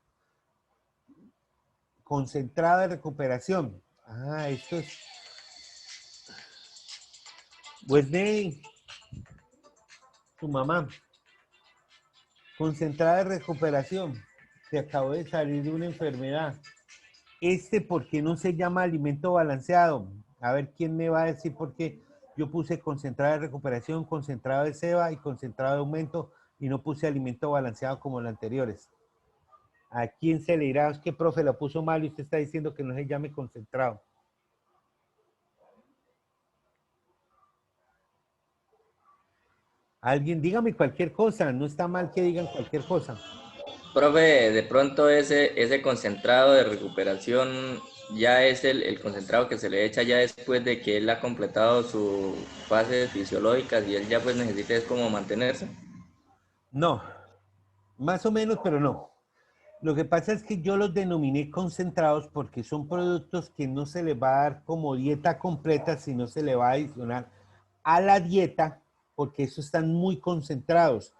Concentrado de recuperación. Ah, esto es. Wesley, tu mamá. Concentrada de recuperación. Se acabó de salir de una enfermedad. ¿Por qué no se llama alimento balanceado? A ver quién me va a decir por qué yo puse concentrada de recuperación, concentrado de ceba y concentrado de aumento y no puse alimento balanceado como los anteriores. ¿A quién se le dirá? Es que profe lo puso mal y usted está diciendo que no se llame concentrado. Alguien, dígame cualquier cosa, no está mal que digan cualquier cosa. Profe, de pronto ese concentrado de recuperación ya es el concentrado que se le echa ya después de que él ha completado sus fases fisiológicas y él ya pues necesita es como mantenerse. No, más o menos, pero no. Lo que pasa es que yo los denominé concentrados porque son productos que no se les va a dar como dieta completa, sino se le va a adicionar a la dieta, porque estos están muy concentrados.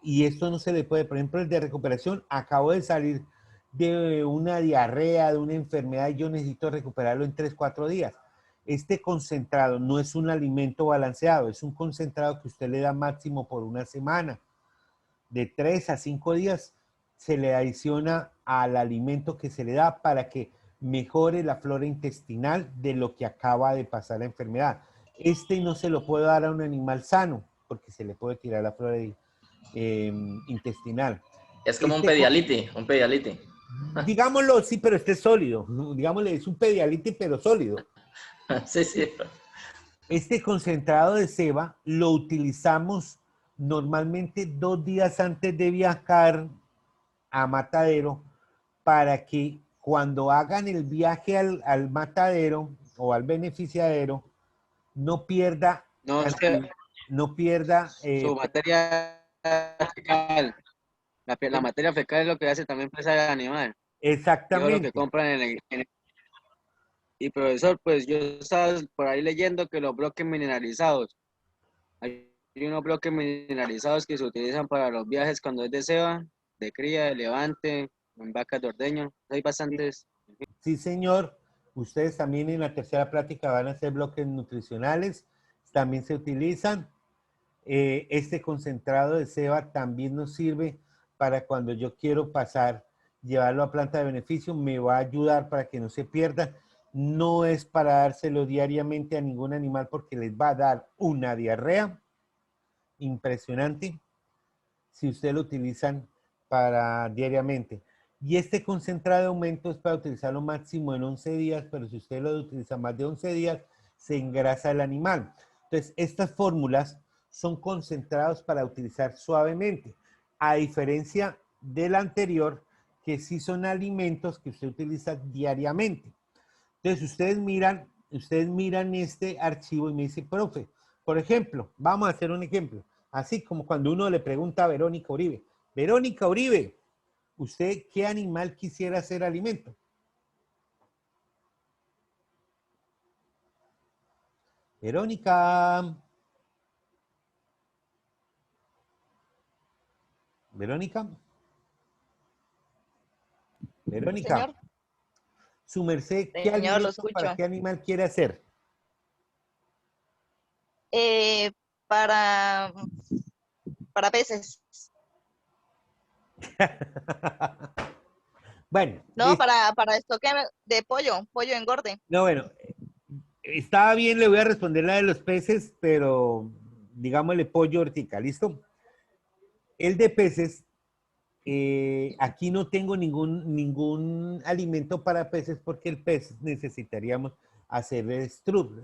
Y esto no se le puede, por ejemplo, el de recuperación, acabo de salir de una diarrea, de una enfermedad, y yo necesito recuperarlo en 3, 4 días. Este concentrado no es un alimento balanceado, es un concentrado que usted le da máximo por una semana. De 3 a 5 días se le adiciona al alimento que se le da para que mejore la flora intestinal de lo que acaba de pasar la enfermedad. No se lo puede dar a un animal sano porque se le puede tirar la flora intestinal. Es como un pedialite. Digámoslo, sí, pero este es sólido. Digámosle, es un pedialite, pero sólido. Sí, sí. Este concentrado de ceba lo utilizamos normalmente 2 días antes de viajar a matadero para que cuando hagan el viaje al matadero o al beneficiadero no pierda su materia fecal. La materia fecal es lo que hace también pesar al animal. Exactamente. Yo lo que compran Y profesor, pues yo estaba por ahí leyendo que los bloques mineralizados, hay unos bloques mineralizados que se utilizan para los viajes cuando es de ceba, de cría, de levante, en vacas de ordeño. Hay bastantes. Sí, señor. Ustedes también en la tercera práctica van a hacer bloques nutricionales. También se utilizan. Este concentrado de ceba también nos sirve para cuando yo quiero pasar, llevarlo a planta de beneficio. Me va a ayudar para que no se pierda. No es para dárselo diariamente a ningún animal porque les va a dar una diarrea impresionante si ustedes lo utilizan para diariamente. Y este concentrado de aumento es para utilizarlo máximo en 11 días, pero si usted lo utiliza más de 11 días, se engrasa el animal. Entonces, estas fórmulas son concentrados para utilizar suavemente, a diferencia del anterior, que sí son alimentos que usted utiliza diariamente. Entonces, ustedes miran este archivo y me dicen, profe, por ejemplo, vamos a hacer un ejemplo. Así como cuando uno le pregunta a Verónica Uribe, ¿usted qué animal quisiera ser alimento? Verónica. Verónica. Señor, Su merced, ¿qué señor, lo alimento para escucho. qué animal quiere hacer? Eh, para, para peces. Bueno, No, para estoque de pollo engorde. no, bueno, estaba bien, le voy a responder la de los peces, pero digámosle pollo hortica, ¿listo? El de peces, aquí no tengo ningún alimento para peces porque el pez necesitaríamos hacer el extruder.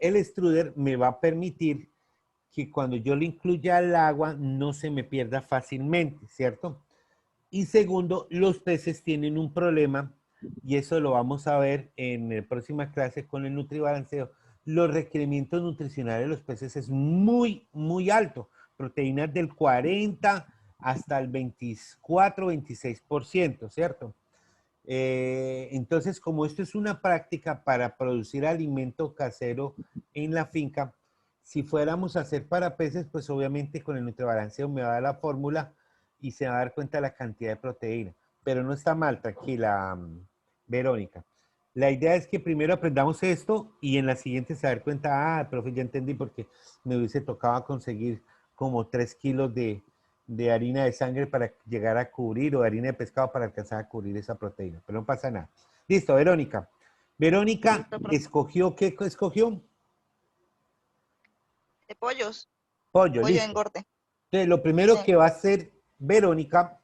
El extruder me va a permitir que cuando yo le incluya al agua no se me pierda fácilmente, ¿cierto? Y segundo, los peces tienen un problema y eso lo vamos a ver en la próxima clase con el nutribalanceo. Los requerimientos nutricionales de los peces es muy, muy alto. Proteínas del 40 hasta el 24, 26%, ¿cierto? Entonces, como esto es una práctica para producir alimento casero en la finca, si fuéramos a hacer para peces, pues obviamente con el nutribalanceo me va a dar la fórmula y se va a dar cuenta de la cantidad de proteína. Pero no está mal, tranquila, Verónica. La idea es que primero aprendamos esto y en la siguiente se va a dar cuenta, profe, ya entendí porque me hubiese tocado conseguir como 3 kilos de harina de sangre para llegar a cubrir o de harina de pescado para alcanzar a cubrir esa proteína. Pero no pasa nada. Listo, Verónica. Verónica Listo, profe. escogió, ¿qué escogió? De pollos, Pollo, pollo listo. engorde. Entonces, lo primero Sí. que va a hacer Verónica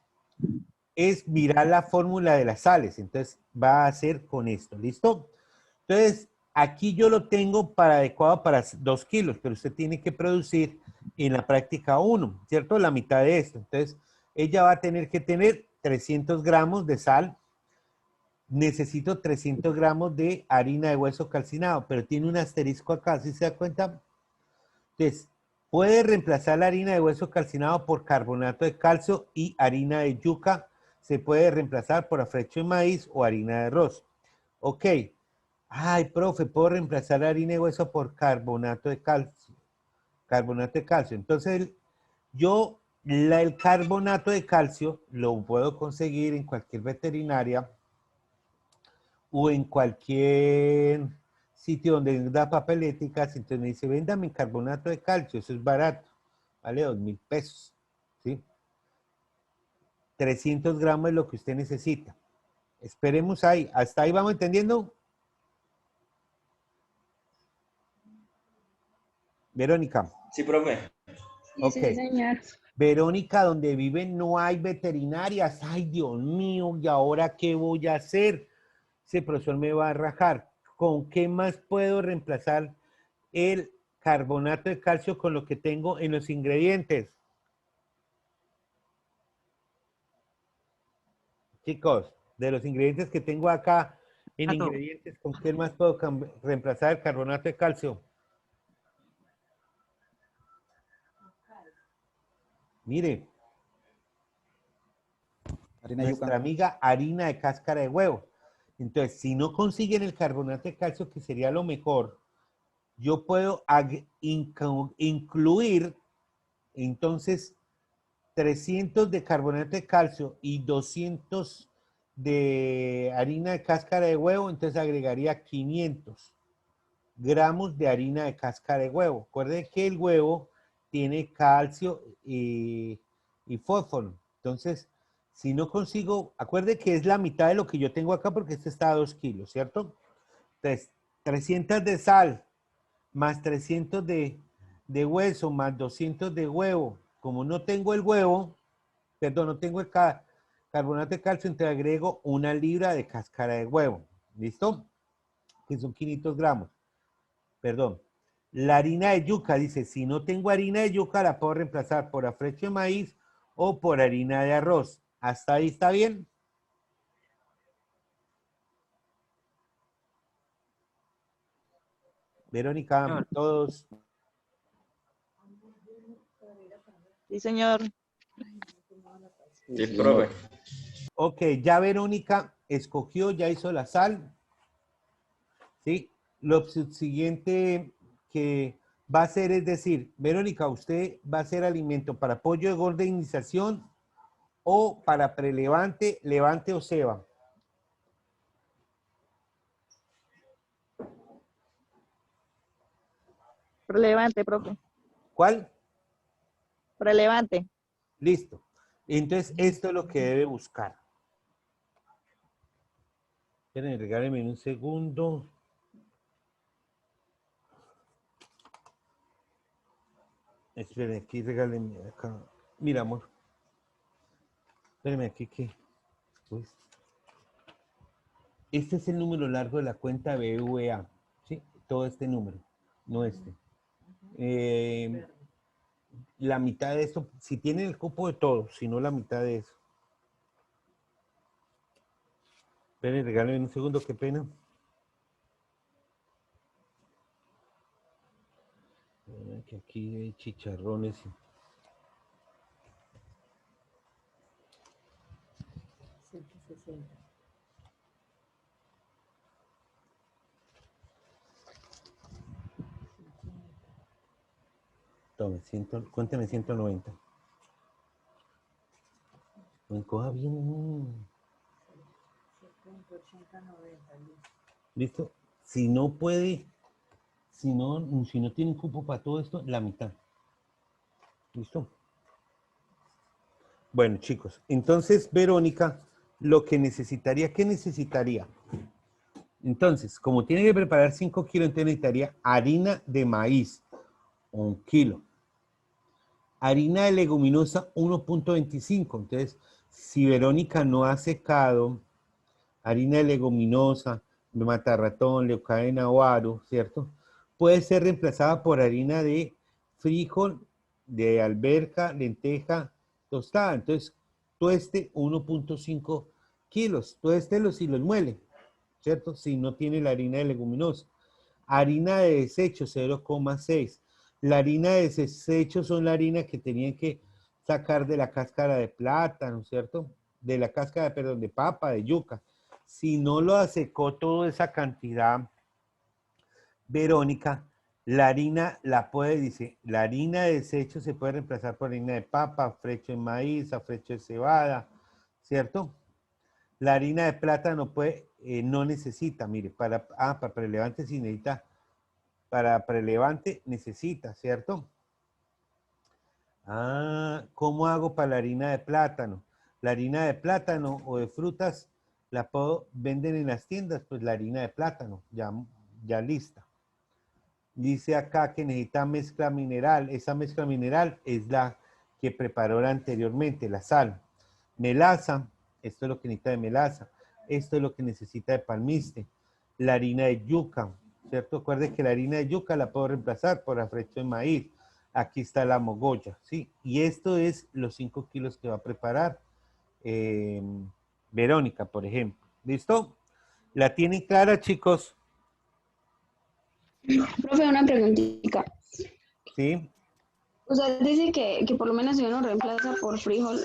es mirar la fórmula de las sales. Entonces, va a hacer con esto, ¿listo? Entonces, aquí yo lo tengo para adecuado para 2 kilos, pero usted tiene que producir en la práctica 1, ¿cierto? La mitad de esto. Entonces, ella va a tener que tener 300 gramos de sal. Necesito 300 gramos de harina de hueso calcinado, pero tiene un asterisco acá, ¿sí se da cuenta? Entonces, puede reemplazar la harina de hueso calcinado por carbonato de calcio y harina de yuca. Se puede reemplazar por afrecho de maíz o harina de arroz. Ok. Ay, profe, puedo reemplazar la harina de hueso por carbonato de calcio. Carbonato de calcio. Entonces, el carbonato de calcio lo puedo conseguir en cualquier veterinaria o en cualquier sitio donde da papeléticas. Entonces me dice, véndame carbonato de calcio, eso es barato, vale 2.000 pesos, ¿sí? 300 gramos es lo que usted necesita. Esperemos ahí, ¿hasta ahí vamos entendiendo? Verónica. Sí, profe. Sí, Ok. sí, señor. Verónica, donde vive no hay veterinarias. Ay, Dios mío, ¿y ahora qué voy a hacer? Ese profesor me va a rajar. ¿Con qué más puedo reemplazar el carbonato de calcio con lo que tengo en los ingredientes? Chicos, de los ingredientes que tengo acá en ingredientes, ¿con qué más puedo reemplazar el carbonato de calcio? Mire, Harina de nuestra yuca. amiga harina de cáscara de huevo. Entonces, si no consiguen el carbonato de calcio, que sería lo mejor, yo puedo incluir, entonces, 300 de carbonato de calcio y 200 de harina de cáscara de huevo, entonces agregaría 500 gramos de harina de cáscara de huevo. Recuerden que el huevo tiene calcio y fósforo. Entonces, si no consigo, acuérdense que es la mitad de lo que yo tengo acá porque este está a 2 kilos, ¿cierto? Entonces, 300 de sal, más 300 de hueso, más 200 de huevo. Como no tengo el huevo, perdón, no tengo el carbonato de calcio, entonces agrego 1 libra de cáscara de huevo. ¿Listo? Que son 500 gramos. Perdón. La harina de yuca, dice, si no tengo harina de yuca, la puedo reemplazar por afrecho de maíz o por harina de arroz. ¿Hasta ahí está bien? Verónica, todos. Sí, señor. Sí, profe. Ok, ya Verónica escogió, ya hizo la sal. ¿Sí? Lo siguiente que va a hacer es decir, Verónica, usted va a hacer alimento para pollo de gorda iniciación o para prelevante, levante o ceba. Relevante, profe. ¿Cuál? Relevante. Listo. Entonces, esto es lo que debe buscar. Esperen, regálenme un segundo. Esperen, aquí regálenme acá. Mira, amor. Espérenme aquí que. Pues, este es el número largo de la cuenta BVA. ¿Sí? Todo este número, no este. La mitad de esto, si tienen el cupo de todo, si no la mitad de eso. Esperen, regálenme un segundo, qué pena. Que aquí hay chicharrones. Tome, cuénteme 190. Me coja bien. ¿Listo? Si no puede, si no tiene cupo para todo esto, la mitad. ¿Listo? Bueno, chicos, entonces, Verónica, lo que necesitaría, ¿qué necesitaría? Entonces, como tiene que preparar 5 kilos, entonces necesitaría harina de maíz, 1 kilo. Harina de leguminosa, 1.25. Entonces, si Verónica no ha secado harina de leguminosa, de matarratón, leucadena o aro, ¿cierto? Puede ser reemplazada por harina de frijol, de alberja, lenteja, tostada. Entonces, tueste 1.5 kilos. Tuéstelos y los muele, ¿cierto? Si no tiene la harina de leguminosa. Harina de desecho, 0,6. La harina de desecho son la harina que tenían que sacar de la cáscara de plátano, ¿cierto? De la cáscara, perdón, de papa, de yuca. Si no lo secó toda esa cantidad, Verónica, la harina la puede, dice, la harina de desecho se puede reemplazar por harina de papa, afrecho de maíz, afrecho de cebada, ¿cierto? La harina de plátano puede, no necesita, mire, para prelevante sí necesita, para prelevante necesita, ¿cierto? ¿Cómo hago para la harina de plátano? La harina de plátano o de frutas la venden en las tiendas, pues la harina de plátano, ya lista. Dice acá que necesita mezcla mineral. Esa mezcla mineral es la que preparó anteriormente, la sal. Melaza, esto es lo que necesita de melaza. Esto es lo que necesita de palmiste. La harina de yuca, ¿cierto? Recuerden que la harina de yuca la puedo reemplazar por afrecho de maíz. Aquí está la mogolla, ¿sí? Y esto es los 5 kilos que va a preparar Verónica, por ejemplo. ¿Listo? ¿La tienen clara, chicos? Profe, una preguntita. Sí. Usted dice que por lo menos si uno reemplaza por frijol,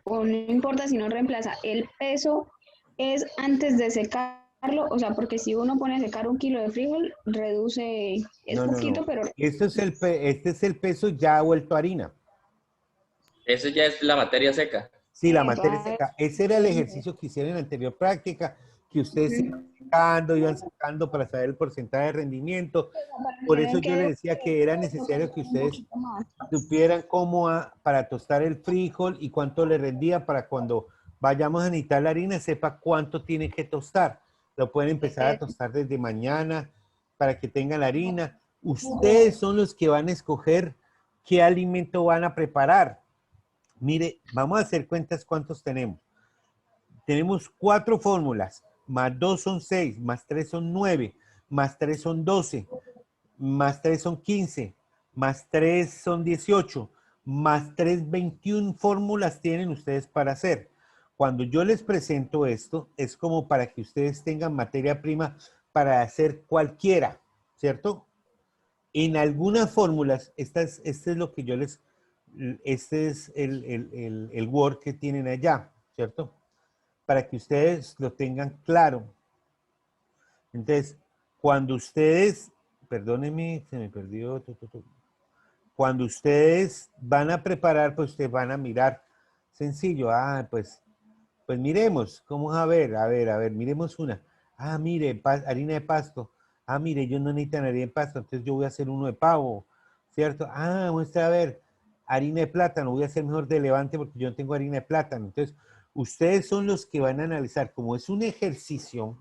o no importa si no reemplaza, el peso es antes de secarlo, o sea, porque si uno pone a secar 1 kilo de frijol, reduce, es No, no, poquito, no. pero Este es el peso ya vuelto harina. Eso ya es la materia seca. Sí, la eso, materia seca. Ese era el ejercicio que hicieron en la anterior práctica, que ustedes iban sacando para saber el porcentaje de rendimiento. Por eso yo les decía que era necesario que ustedes supieran para tostar el frijol y cuánto le rendía para cuando vayamos a necesitar la harina, sepa cuánto tiene que tostar. Lo pueden empezar a tostar desde mañana para que tengan la harina. Ustedes son los que van a escoger qué alimento van a preparar. Mire, vamos a hacer cuentas cuántos tenemos. Tenemos 4 fórmulas, más 2 son 6, más 3 son 9, más 3 son 12, más 3 son 15, más 3 son 18, más 3, 21 fórmulas tienen ustedes para hacer. Cuando yo les presento esto, es como para que ustedes tengan materia prima para hacer cualquiera, ¿cierto? En algunas fórmulas, este es lo que yo les... Este es el Word que tienen allá, ¿cierto? Para que ustedes lo tengan claro. Entonces, cuando ustedes, perdónenme, se me perdió. Cuando ustedes van a preparar, pues ustedes van a mirar. Sencillo, pues miremos, vamos a ver, miremos una. Mire, harina de pasto. Mire, ellos no necesitan harina de pasto, entonces yo voy a hacer uno de pavo, ¿cierto? Muestra a ver, harina de plátano, voy a hacer mejor de Levante porque yo no tengo harina de plátano. Entonces, ustedes son los que van a analizar. Como es un ejercicio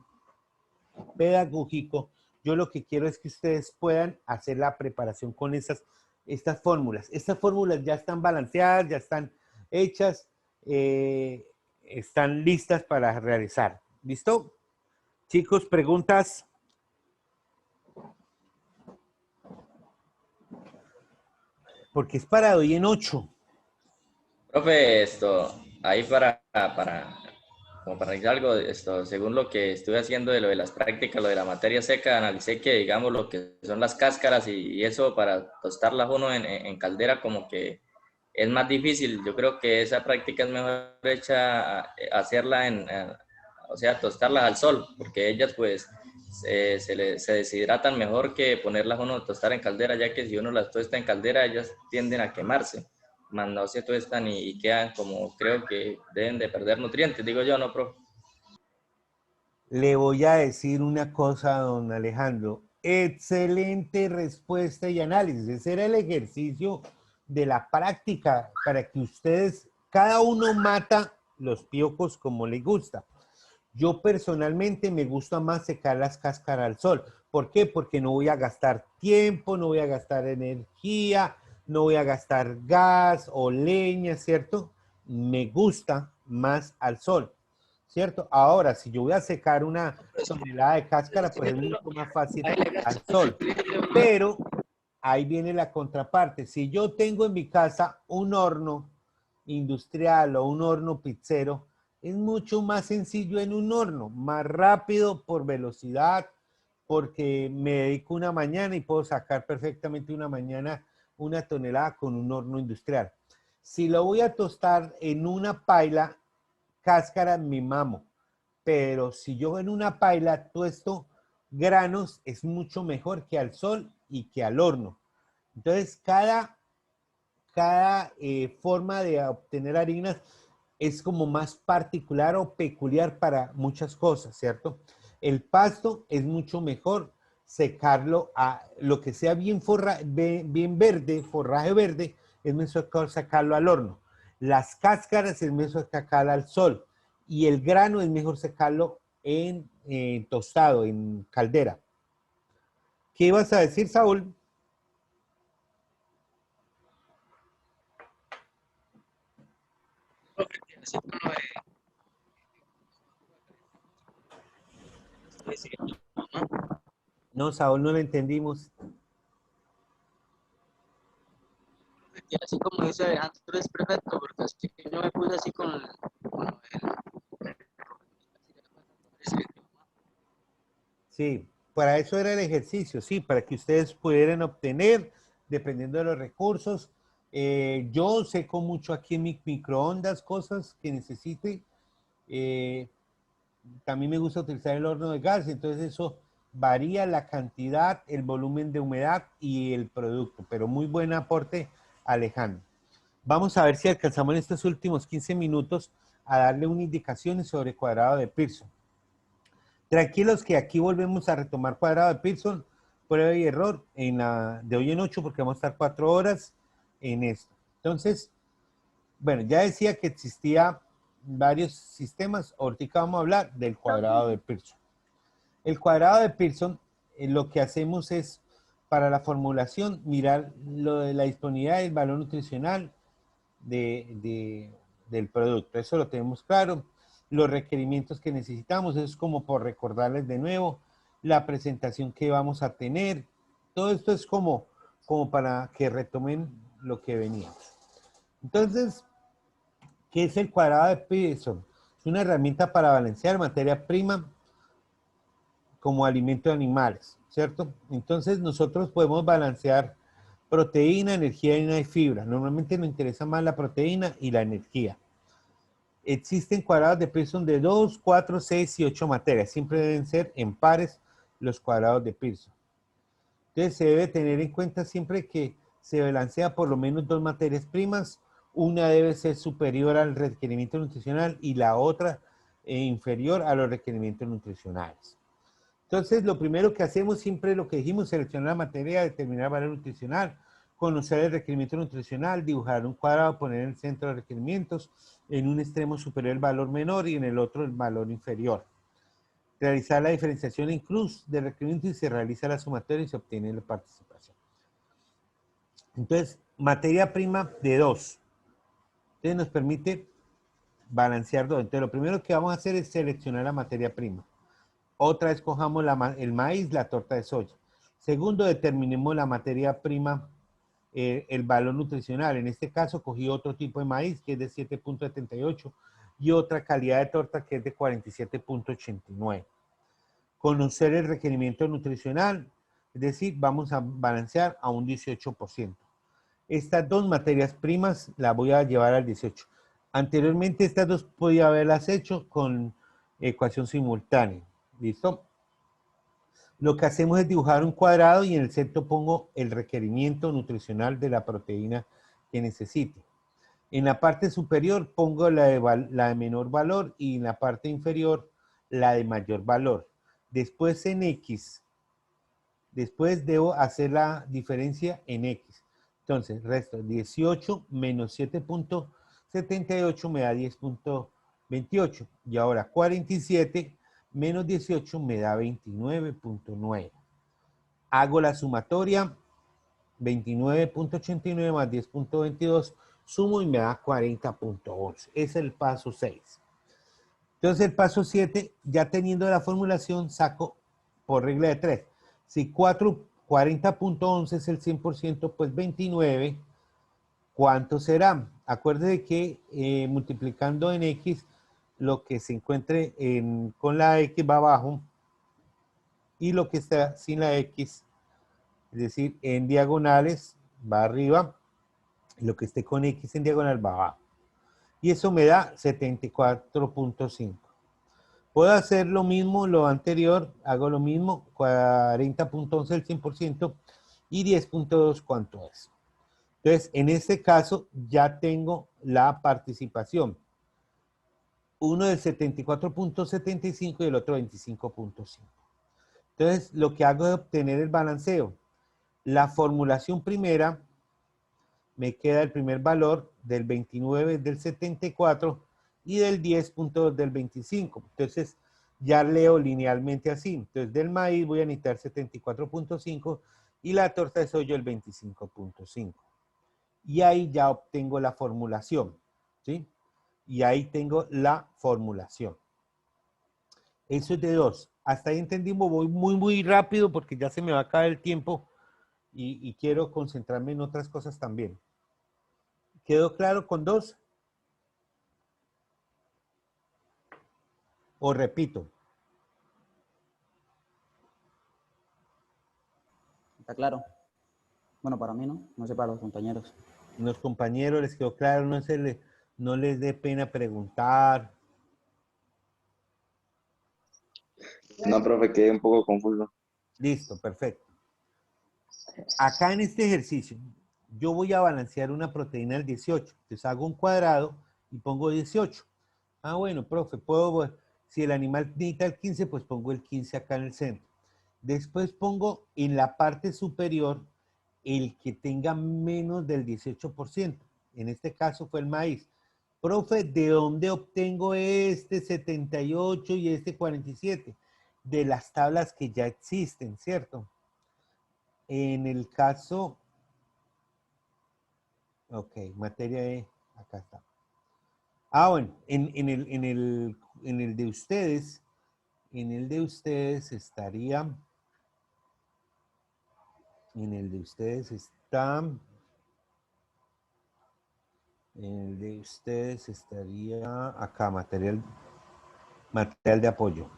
pedagógico, yo lo que quiero es que ustedes puedan hacer la preparación con estas fórmulas. Estas fórmulas ya están balanceadas, ya están hechas, están listas para realizar. ¿Listo? Chicos, preguntas. Porque es para hoy en 8. Profe, ahí como para decir algo, según lo que estuve haciendo de lo de las prácticas, lo de la materia seca, analicé que, digamos, lo que son las cáscaras y eso para tostarlas uno en caldera como que es más difícil. Yo creo que esa práctica es mejor hecha hacerla o sea, tostarlas al sol, porque ellas pues se deshidratan mejor que ponerlas uno a tostar en caldera, ya que si uno las tuesta en caldera, ellas tienden a quemarse, más no se tuestan y quedan como, creo que deben de perder nutrientes, digo yo, ¿no, profe? Le voy a decir una cosa, don Alejandro. Excelente respuesta y análisis. Ese era el ejercicio de la práctica para que ustedes, cada uno mata los piojos como le gusta. Yo personalmente me gusta más secar las cáscaras al sol. ¿Por qué? Porque no voy a gastar tiempo, no voy a gastar energía, no voy a gastar gas o leña, ¿cierto? Me gusta más al sol, ¿cierto? Ahora, si yo voy a secar una tonelada de cáscara, pues es mucho más fácil al sol. Pero ahí viene la contraparte. Si yo tengo en mi casa un horno industrial o un horno pizzero, es mucho más sencillo en un horno, más rápido por velocidad, porque me dedico una mañana y puedo sacar perfectamente una mañana una tonelada con un horno industrial. Si lo voy a tostar en una paila, cáscara me mamo, pero si yo en una paila tuesto granos, es mucho mejor que al sol y que al horno. Entonces, cada forma de obtener harinas es como más particular o peculiar para muchas cosas, ¿cierto? El pasto es mucho mejor secarlo a lo que sea bien verde, forraje verde, es mejor sacarlo al horno. Las cáscaras es mejor sacarlo al sol y el grano es mejor sacarlo en tostado, en caldera. ¿Qué ibas a decir, Saúl? No, Saúl, no lo entendimos. Y así como dice Alejandro es perfecto, porque es que yo me puse así con el Sí, para eso era el ejercicio, sí, para que ustedes pudieran obtener, dependiendo de los recursos. Yo seco mucho aquí en mi microondas, cosas que necesite. también me gusta utilizar el horno de gas, entonces eso varía la cantidad, el volumen de humedad y el producto, pero muy buen aporte, Alejandro. Vamos a ver si alcanzamos en estos últimos 15 minutos a darle unas indicaciones sobre cuadrado de Pearson. Tranquilos que aquí volvemos a retomar cuadrado de Pearson, prueba y error de hoy en 8 porque vamos a estar 4 horas en esto. Entonces, bueno, ya decía que existía varios sistemas, ahorita vamos a hablar del cuadrado de Pearson. El cuadrado de Pearson, lo que hacemos es, para la formulación, mirar lo de la disponibilidad del valor nutricional del producto. Eso lo tenemos claro. Los requerimientos que necesitamos, eso es como por recordarles de nuevo, la presentación que vamos a tener. Todo esto es como para que retomen lo que veníamos. Entonces, ¿qué es el cuadrado de Pearson? Es una herramienta para balancear materia prima como alimento de animales, ¿cierto? Entonces nosotros podemos balancear proteína, energía, harina y fibra. Normalmente nos interesa más la proteína y la energía. Existen cuadrados de Pearson de 2, 4, 6 y 8 materias. Siempre deben ser en pares los cuadrados de Pearson. Entonces se debe tener en cuenta siempre que se balancea por lo menos 2 materias primas. Una debe ser superior al requerimiento nutricional y la otra inferior a los requerimientos nutricionales. Entonces, lo primero que hacemos siempre lo que dijimos, seleccionar la materia, determinar el valor nutricional, conocer el requerimiento nutricional, dibujar un cuadrado, poner en el centro de los requerimientos, en un extremo superior el valor menor y en el otro el valor inferior. Realizar la diferenciación en cruz de requerimientos y se realiza la sumatoria y se obtiene la participación. Entonces, materia prima de 2. Entonces, nos permite balancear 2. Entonces, lo primero que vamos a hacer es seleccionar la materia prima. Otra, escojamos el maíz, la torta de soya. Segundo, determinemos la materia prima, el valor nutricional. En este caso, cogí otro tipo de maíz, que es de 7.78, y otra calidad de torta, que es de 47.89. Conocer el requerimiento nutricional, es decir, vamos a balancear a un 18%. Estas dos materias primas las voy a llevar al 18%. Anteriormente, estas dos podía haberlas hecho con ecuación simultánea. ¿Listo? Lo que hacemos es dibujar un cuadrado y en el centro pongo el requerimiento nutricional de la proteína que necesite. En la parte superior pongo la de menor valor y en la parte inferior la de mayor valor. Después en X, después debo hacer la diferencia en X. Entonces, resto 18 menos 7.78 me da 10.28. Y ahora 47 menos 18 me da 29.9. Hago la sumatoria, 29.89 más 10.22, sumo y me da 40.11. Ese es el paso 6. Entonces el paso 7, ya teniendo la formulación, saco por regla de 3. Si 40.11 es el 100%, pues 29, ¿cuánto será? Acuérdese que multiplicando en X, lo que se encuentre con la X va abajo y lo que está sin la X, es decir, en diagonales va arriba, y lo que esté con X en diagonal va abajo. Y eso me da 74.5. Puedo hacer lo mismo, lo anterior, hago lo mismo, 40.11 el 100% y 10.2, ¿cuánto es? Entonces, en este caso ya tengo la participación. Uno del 74.75 y el otro 25.5. Entonces, lo que hago es obtener el balanceo. La formulación primera, me queda el primer valor del 29 del 74 y del 10.2 del 25. Entonces, ya leo linealmente así. Entonces, del maíz voy a necesitar 74.5 y la torta de soya el 25.5. Y ahí ya obtengo la formulación, ¿sí? Y ahí tengo la formulación. Eso es de 2. Hasta ahí entendimos, voy muy rápido porque ya se me va a acabar el tiempo y quiero concentrarme en otras cosas también. ¿Quedó claro con 2? O repito. ¿Está claro? Bueno, para mí no, no sé para los compañeros. Los compañeros les quedó claro, no les dé pena preguntar. No, profe, quedé un poco confuso. Listo, perfecto. Acá en este ejercicio, yo voy a balancear una proteína al 18. Entonces hago un cuadrado y pongo 18. Ah, bueno, profe, si el animal necesita el 15, pues pongo el 15 acá en el centro. Después pongo en la parte superior el que tenga menos del 18%. En este caso fue el maíz. Profe, ¿de dónde obtengo este 78 y este 47? De las tablas que ya existen, ¿cierto? En el caso, ok, materia de, acá está. Ah, bueno, en el de ustedes, estaría, en el de ustedes está, en el de ustedes estaría acá, material de apoyo.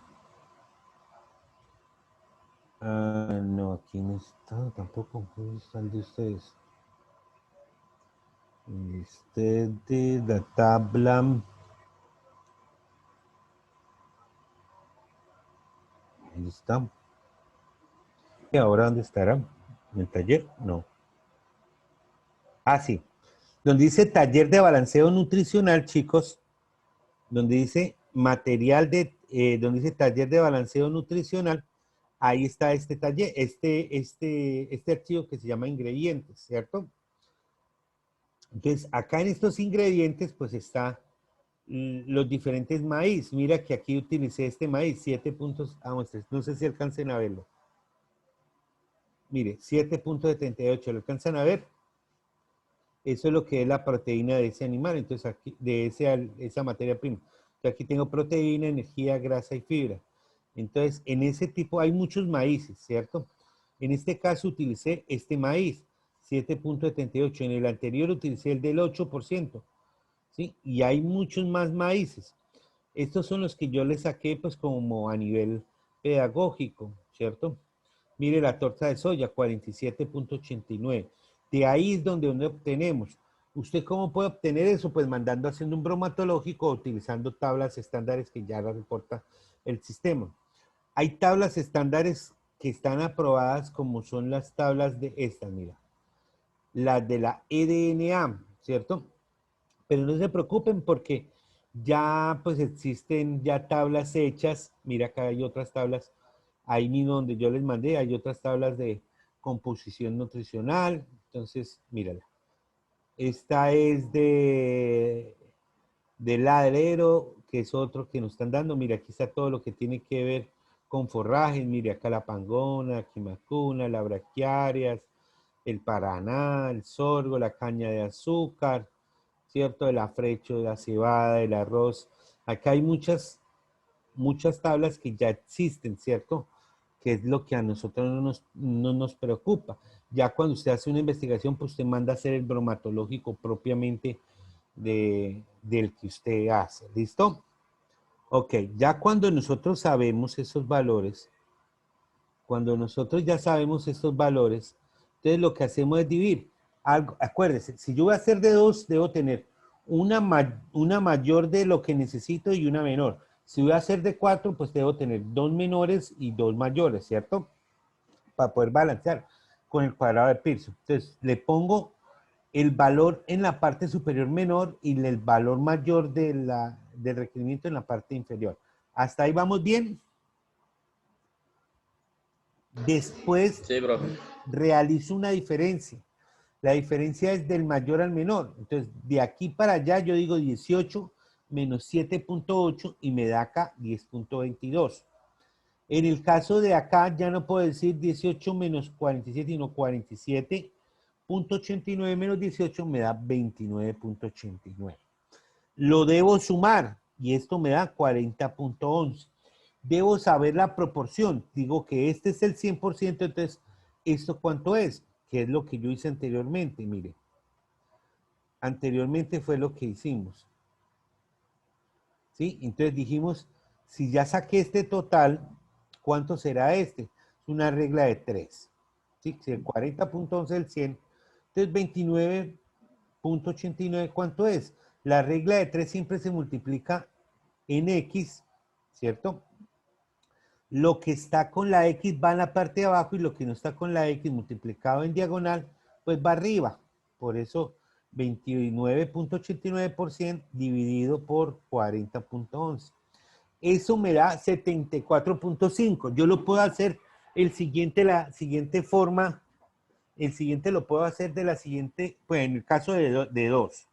No, aquí no está, tampoco, ¿dónde está el de ustedes? De la tabla. Ahí está. ¿Y ahora dónde estará? ¿En el taller? No. Ah, sí. Donde dice taller de balanceo nutricional, chicos, donde dice donde dice taller de balanceo nutricional, ahí está este taller, este archivo que se llama ingredientes, ¿cierto? Entonces, acá en estos ingredientes, pues está los diferentes maíz. Mira que aquí utilicé este maíz, 7 puntos, no sé si alcancen a verlo. Mire, 7.78, ¿lo alcanzan a ver? Eso es lo que es la proteína de ese animal, entonces aquí, esa materia prima. Entonces aquí tengo proteína, energía, grasa y fibra. Entonces, en ese tipo hay muchos maíces, ¿cierto? En este caso utilicé este maíz, 7.78. En el anterior utilicé el del 8%, ¿sí? Y hay muchos más maíces. Estos son los que yo le saqué, pues, como a nivel pedagógico, ¿cierto? Mire la torta de soya, 47.89. De ahí es donde obtenemos. ¿Usted cómo puede obtener eso? Pues haciendo un bromatológico, utilizando tablas estándares que ya la reporta el sistema. Hay tablas estándares que están aprobadas como son las tablas de estas, mira. Las de la EDNA, ¿cierto? Pero no se preocupen porque ya pues existen ya tablas hechas. Mira, acá hay otras tablas ahí mismo donde yo les mandé, hay otras tablas de composición nutricional. Entonces, mírala. Esta es del ladrero, que es otro que nos están dando. Mira, aquí está todo lo que tiene que ver con forrajes. Mire, acá la pangona, quimacuna, la braquiarias, el paraná, el sorgo, la caña de azúcar, ¿cierto? El afrecho, la cebada, el arroz. Acá hay muchas tablas que ya existen, ¿cierto? Que es lo que a nosotros no nos preocupa. Ya cuando usted hace una investigación, pues usted manda a hacer el bromatológico propiamente del que usted hace. ¿Listo? Ok, ya cuando nosotros sabemos esos valores, entonces lo que hacemos es dividir. Acuérdese, si yo voy a hacer de 2, debo tener una mayor de lo que necesito y una menor. Si voy a hacer de 4, pues debo tener 2 menores y 2 mayores, ¿cierto? Para poder balancear con el cuadrado de Pearson. Entonces, le pongo el valor en la parte superior menor y el valor mayor del requerimiento en la parte inferior. ¿Hasta ahí vamos bien? Después Sí, profe. realizo una diferencia. La diferencia es del mayor al menor. Entonces, de aquí para allá yo digo 18 menos 7.8 y me da acá 10.22. En el caso de acá ya no puedo decir 18 menos 47, sino 47.89 menos 18 me da 29.89. Lo debo sumar y esto me da 40.11. Debo saber la proporción. Digo que este es el 100%, entonces, ¿esto cuánto es? Que es lo que yo hice anteriormente, mire. Anteriormente fue lo que hicimos. ¿Sí? Entonces dijimos, si ya saqué este total, ¿cuánto será este? Es una regla de 3. ¿Sí? Si el 40.11 del 100, entonces 29.89, ¿cuánto es? La regla de 3 siempre se multiplica en X, ¿cierto? Lo que está con la X va en la parte de abajo y lo que no está con la X multiplicado en diagonal, pues va arriba. Por eso 29.89% dividido por 40.11. Eso me da 74.5. Yo lo puedo hacer la siguiente forma. El siguiente lo puedo hacer de la siguiente, pues en el caso de 2.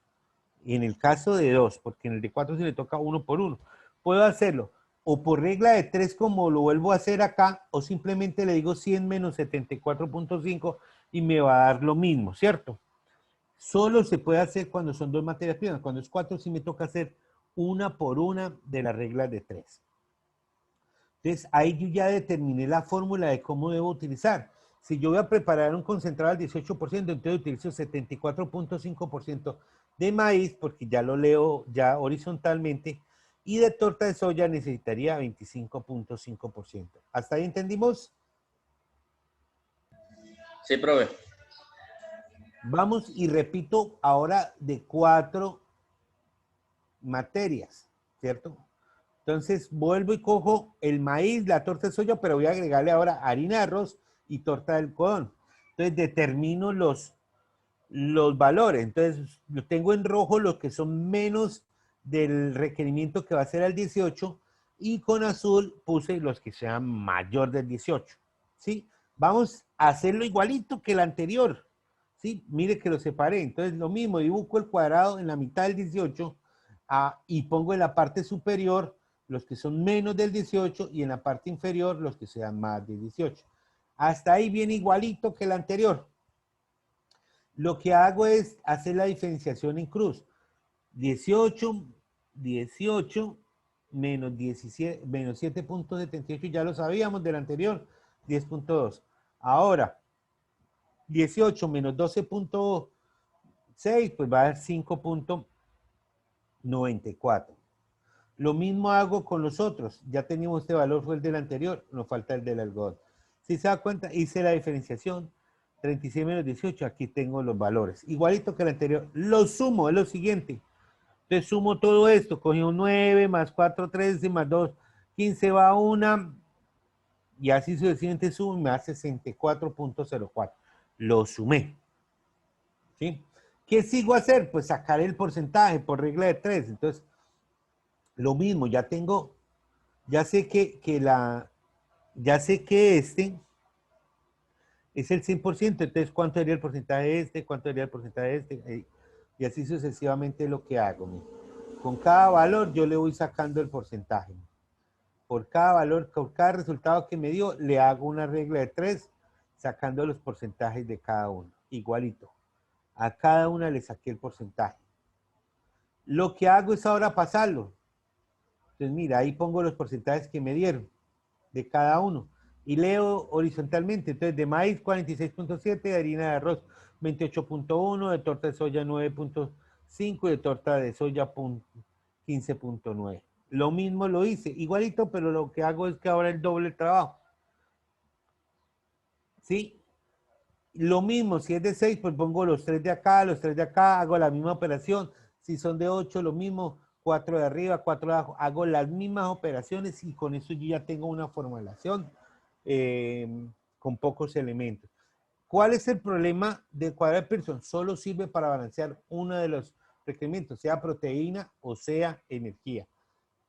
Y en el caso de 2, porque en el de 4 se le toca uno por uno. Puedo hacerlo o por regla de 3 como lo vuelvo a hacer acá, o simplemente le digo 100 menos 74.5 y me va a dar lo mismo, ¿cierto? Solo se puede hacer cuando son 2 materias primas. Cuando es 4 sí me toca hacer una por una de las reglas de 3. Entonces ahí yo ya determiné la fórmula de cómo debo utilizar. Si yo voy a preparar un concentrado al 18%, entonces utilizo 74.5% de maíz, porque ya lo leo ya horizontalmente, y de torta de soya necesitaría 25.5%. ¿Hasta ahí entendimos? Sí, profe. Vamos y repito ahora de 4 materias, ¿cierto? Entonces vuelvo y cojo el maíz, la torta de soya, pero voy a agregarle ahora harina de arroz y torta de algodón. Entonces determino los valores. Entonces yo tengo en rojo los que son menos del requerimiento que va a ser al 18 y con azul puse los que sean mayor del 18. ¿Sí? Vamos a hacerlo igualito que el anterior. ¿Sí? Mire que lo separé. Entonces lo mismo, dibujo el cuadrado en la mitad del 18 y pongo en la parte superior los que son menos del 18 y en la parte inferior los que sean más del 18. Hasta ahí viene igualito que el anterior. Lo que hago es hacer la diferenciación en cruz. 18 menos 17, menos 7.78, ya lo sabíamos del anterior, 10.2. Ahora, 18 menos 12.6, pues va a dar 5.94. Lo mismo hago con los otros. Ya teníamos este valor, fue el del anterior, nos falta el del algodón. Si se da cuenta, hice la diferenciación. 36 menos 18, aquí tengo los valores. Igualito que el anterior. Lo sumo, es lo siguiente. Entonces sumo todo esto. Cogí un 9, más 4, 13, más 2, 15 va a 1. Y así sucesivamente sumo y me da 64.04. Lo sumé. ¿Sí? ¿Qué sigo a hacer? Pues sacar el porcentaje por regla de 3. Entonces, lo mismo, ya tengo, ya sé que este es el 100%, entonces ¿cuánto sería el porcentaje de este? ¿Cuánto sería el porcentaje de este? Y así sucesivamente lo que hago. Con cada valor yo le voy sacando el porcentaje. Por cada valor, por cada resultado que me dio, le hago una regla de 3, sacando los porcentajes de cada uno. Igualito. A cada una le saqué el porcentaje. Lo que hago es ahora pasarlo. Entonces, mira, ahí pongo los porcentajes que me dieron de cada uno. Y leo horizontalmente. Entonces, de maíz 46.7, de harina de arroz 28.1, de torta de soya 9.5 y de torta de soya 15.9. Lo mismo lo hice, igualito, pero lo que hago es que ahora el doble trabajo. ¿Sí? Lo mismo, si es de 6, pues pongo los 3 de acá, los 3 de acá, hago la misma operación. Si son de 8, lo mismo, 4 de arriba, 4 de abajo, hago las mismas operaciones y con eso yo ya tengo una formulación con pocos elementos. ¿Cuál es el problema del cuadrado de Pearson? Solo sirve para balancear uno de los requerimientos, sea proteína o sea energía.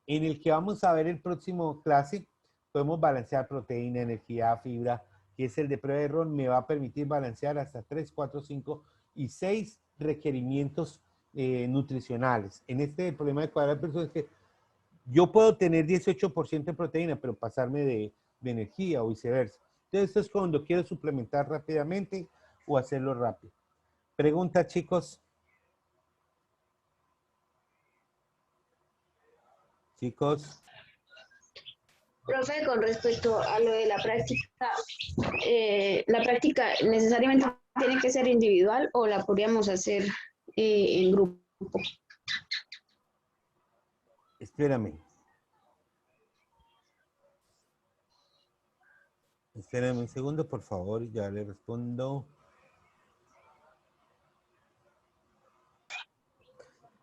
En el que vamos a ver el próximo clase, podemos balancear proteína, energía, fibra, que es el de prueba de error, me va a permitir balancear hasta 3, 4, 5 y 6 requerimientos nutricionales. En este problema de cuadrado de Pearson es que yo puedo tener 18% de proteína, pero pasarme de energía o viceversa. Entonces, esto es cuando quiero suplementar rápidamente o hacerlo rápido. Pregunta, chicos. Chicos. Profe, con respecto a lo de la práctica necesariamente tiene que ser individual o la podríamos hacer en grupo. Espérame. Espérame un segundo, por favor, ya le respondo.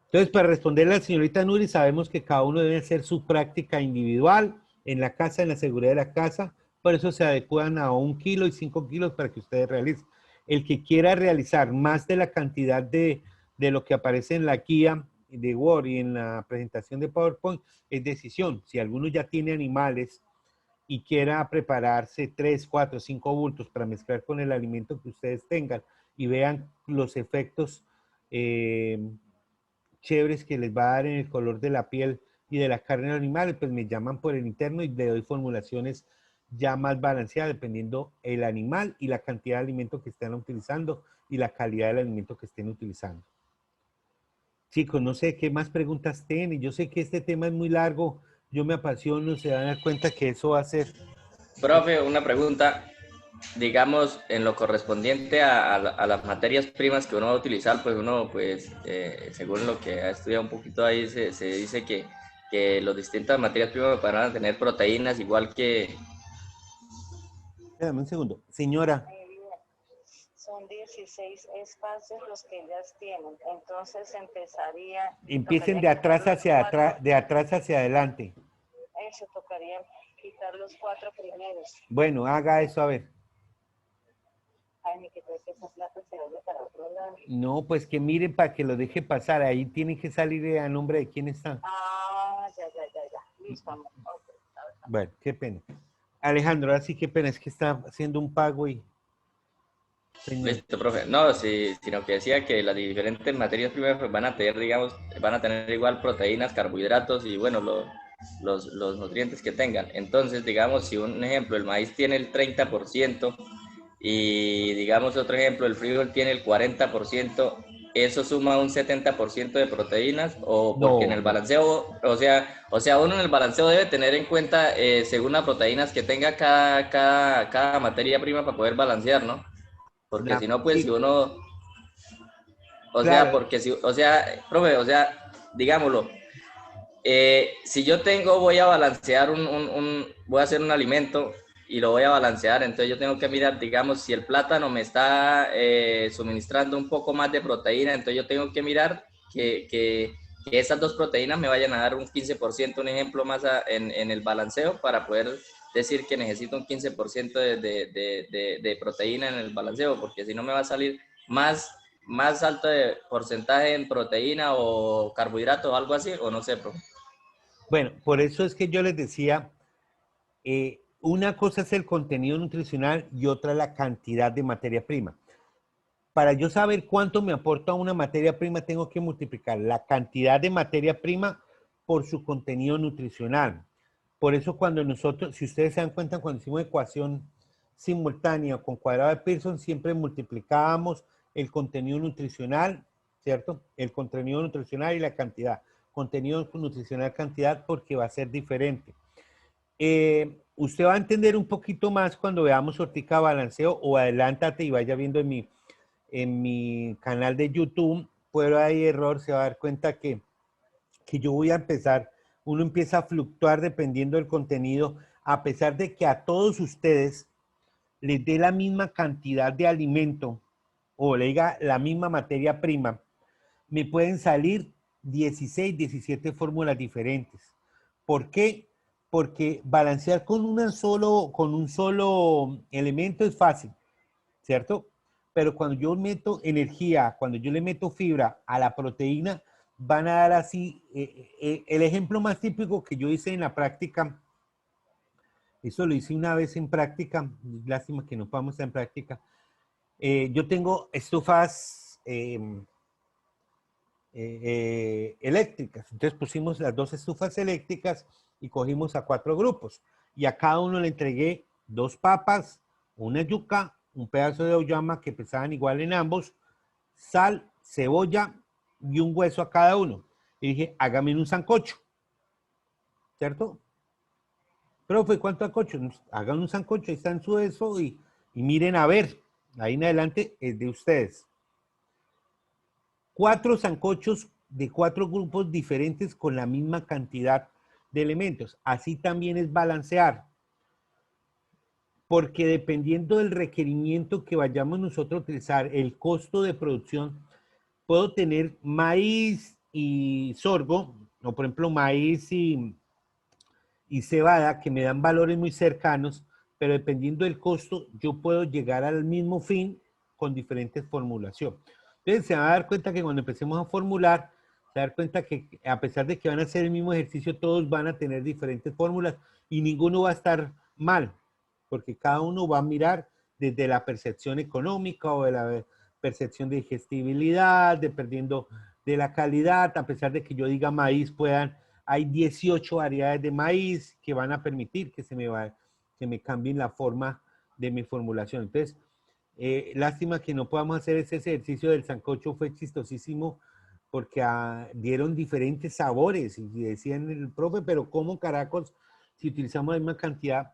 Entonces, para responderle a la señorita Nuri, sabemos que cada uno debe hacer su práctica individual en la casa, en la seguridad de la casa. Por eso se adecuan a 1 kilo y 5 kilos para que ustedes realicen. El que quiera realizar más de la cantidad de lo que aparece en la guía de Word y en la presentación de PowerPoint, es decisión. Si alguno ya tiene animales y quiera prepararse 3, 4, 5 bultos para mezclar con el alimento que ustedes tengan y vean los efectos chéveres que les va a dar en el color de la piel y de la carne de animales, pues me llaman por el interno y le doy formulaciones ya más balanceadas dependiendo el animal y la cantidad de alimento que estén utilizando y la calidad del alimento que estén utilizando. Chicos, no sé qué más preguntas tienen. Yo sé que este tema es muy largo. Yo me apasiono, se van a dar cuenta que eso va a ser... Profe, una pregunta. Digamos, en lo correspondiente a las materias primas que uno va a utilizar, pues uno, pues, según lo que ha estudiado un poquito ahí, se dice que las distintas materias primas van a tener proteínas igual que... Espérame un segundo. Señora. Son 16 espacios los que ellas tienen, entonces empezaría... Empiecen de atrás hacia atrás, de atrás hacia adelante. Eso, tocaría quitar los 4 primeros. Bueno, haga eso, a ver. Ay, ni que creo que esa plata se vaya para otro lado. No, pues que miren para que lo deje pasar. Ahí tiene que salir a nombre de quién está. Ah, ya. Listo, amor. Okay. Bueno, qué pena. Alejandro, ahora sí qué pena, es que está haciendo un pago y... Señor. Listo, profe. No, sí, sino que decía que las diferentes materias primas pues, van a tener, digamos, van a tener igual proteínas, carbohidratos y, bueno, los nutrientes que tengan. Entonces, digamos, si un ejemplo, el maíz tiene el 30%, y digamos otro ejemplo, el frijol tiene el 40%, ¿eso suma un 70% de proteínas? O porque en el balanceo, o sea, uno en el balanceo debe tener en cuenta según las proteínas que tenga cada materia prima para poder balancear, ¿no? Porque si no, pues si uno, o sea, porque si, o sea, profe, o sea, digámoslo, si yo voy a balancear voy a hacer un alimento y lo voy a balancear, entonces yo tengo que mirar, digamos, si el plátano me está suministrando un poco más de proteína, entonces yo tengo que mirar que esas dos proteínas me vayan a dar un 15%, un ejemplo más en el balanceo para poder decir que necesito un 15% de proteína en el balanceo, porque si no me va a salir más alto de porcentaje en proteína o carbohidratos o algo así, o no sé, profe. Bueno, por eso es que yo les decía, una cosa es el contenido nutricional y otra la cantidad de materia prima. Para yo saber cuánto me aporta una materia prima, tengo que multiplicar la cantidad de materia prima por su contenido nutricional. Por eso cuando nosotros, si ustedes se dan cuenta, cuando hicimos ecuación simultánea con cuadrado de Pearson, siempre multiplicábamos el contenido nutricional, ¿cierto? El contenido nutricional y la cantidad. Contenido nutricional, cantidad, porque va a ser diferente. Usted va a entender un poquito más cuando veamos Hortica Balanceo, o adelántate y vaya viendo en mi canal de YouTube, pero hay error, se va a dar cuenta que yo voy a empezar, uno empieza a fluctuar dependiendo del contenido, a pesar de que a todos ustedes les dé la misma cantidad de alimento o le diga la misma materia prima, me pueden salir 16, 17 fórmulas diferentes. ¿Por qué? Porque balancear con un solo elemento es fácil, ¿cierto? Pero cuando yo meto energía, cuando yo le meto fibra a la proteína, van a dar así, el ejemplo más típico que yo hice en la práctica, eso lo hice una vez en práctica, lástima que no podamos estar en práctica, yo tengo estufas eléctricas, entonces pusimos las 2 estufas eléctricas y cogimos a 4 grupos, y a cada uno le entregué 2 papas, una yuca, un pedazo de auyama que pesaban igual en ambos, sal, cebolla y un hueso a cada uno. Y dije, hágame un sancocho, ¿cierto? Profe, ¿cuánto sancocho? Hagan un sancocho, ahí está en su eso y miren a ver, ahí en adelante es de ustedes. 4 sancochos de 4 grupos diferentes con la misma cantidad de elementos. Así también es balancear. Porque dependiendo del requerimiento que vayamos nosotros a utilizar, el costo de producción, puedo tener maíz y sorgo, o por ejemplo maíz y y cebada, que me dan valores muy cercanos, pero dependiendo del costo, yo puedo llegar al mismo fin con diferentes formulaciones. Entonces se van a dar cuenta que cuando empecemos a formular, se van a dar cuenta que a pesar de que van a hacer el mismo ejercicio, todos van a tener diferentes fórmulas y ninguno va a estar mal, porque cada uno va a mirar desde la percepción económica o de la percepción de digestibilidad, dependiendo de la calidad, a pesar de que yo diga maíz, hay 18 variedades de maíz que van a permitir que que me cambien la forma de mi formulación. Entonces, lástima que no podamos hacer ese ejercicio del sancocho, fue chistosísimo porque dieron diferentes sabores y decían el profe, pero ¿cómo caracos si utilizamos la misma cantidad?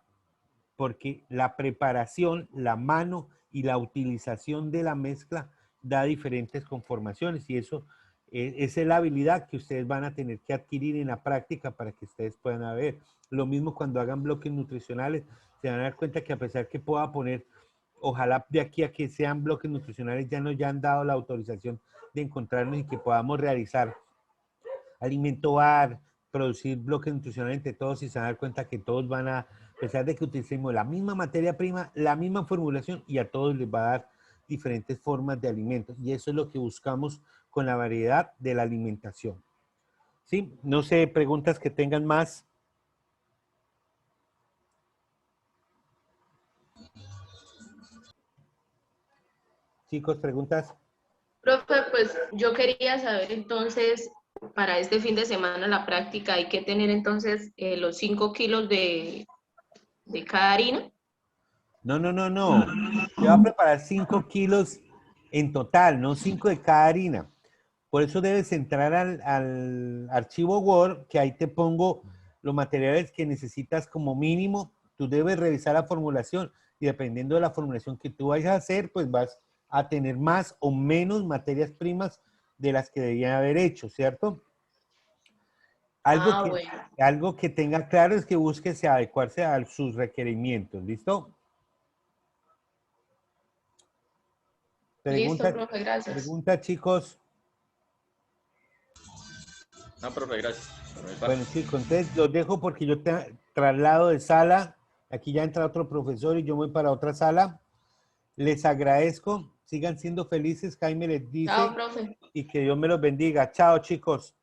Porque la preparación, la mano y la utilización de la mezcla da diferentes conformaciones y eso esa es la habilidad que ustedes van a tener que adquirir en la práctica para que ustedes puedan ver. Lo mismo cuando hagan bloques nutricionales, se van a dar cuenta que a pesar que pueda poner, ojalá de aquí a que sean bloques nutricionales ya nos ya han dado la autorización de encontrarnos y que podamos realizar alimento bar, producir bloques nutricionales entre todos y se van a dar cuenta que todos van a pesar de que utilicemos la misma materia prima, la misma formulación y a todos les va a dar diferentes formas de alimentos. Y eso es lo que buscamos con la variedad de la alimentación. ¿Sí? No sé, preguntas que tengan más. Chicos, preguntas. Profe, pues yo quería saber entonces, para este fin de semana la práctica, hay que tener entonces los 5 kilos de cada harina. No. Yo voy a preparar 5 kilos en total, no 5 de cada harina. Por eso debes entrar al archivo Word, que ahí te pongo los materiales que necesitas como mínimo. Tú debes revisar la formulación y dependiendo de la formulación que tú vayas a hacer, pues vas a tener más o menos materias primas de las que debían haber hecho, ¿cierto? Algo que tenga claro es que busques adecuarse a sus requerimientos, ¿listo? Pregunta, Listo, profe, gracias. Pregunta, chicos. No, profe, gracias. Bueno, chicos, entonces los dejo porque yo traslado de sala. Aquí ya entra otro profesor y yo voy para otra sala. Les agradezco. Sigan siendo felices, Jaime les dice. Chao, profe. Y que Dios me los bendiga. Chao, chicos.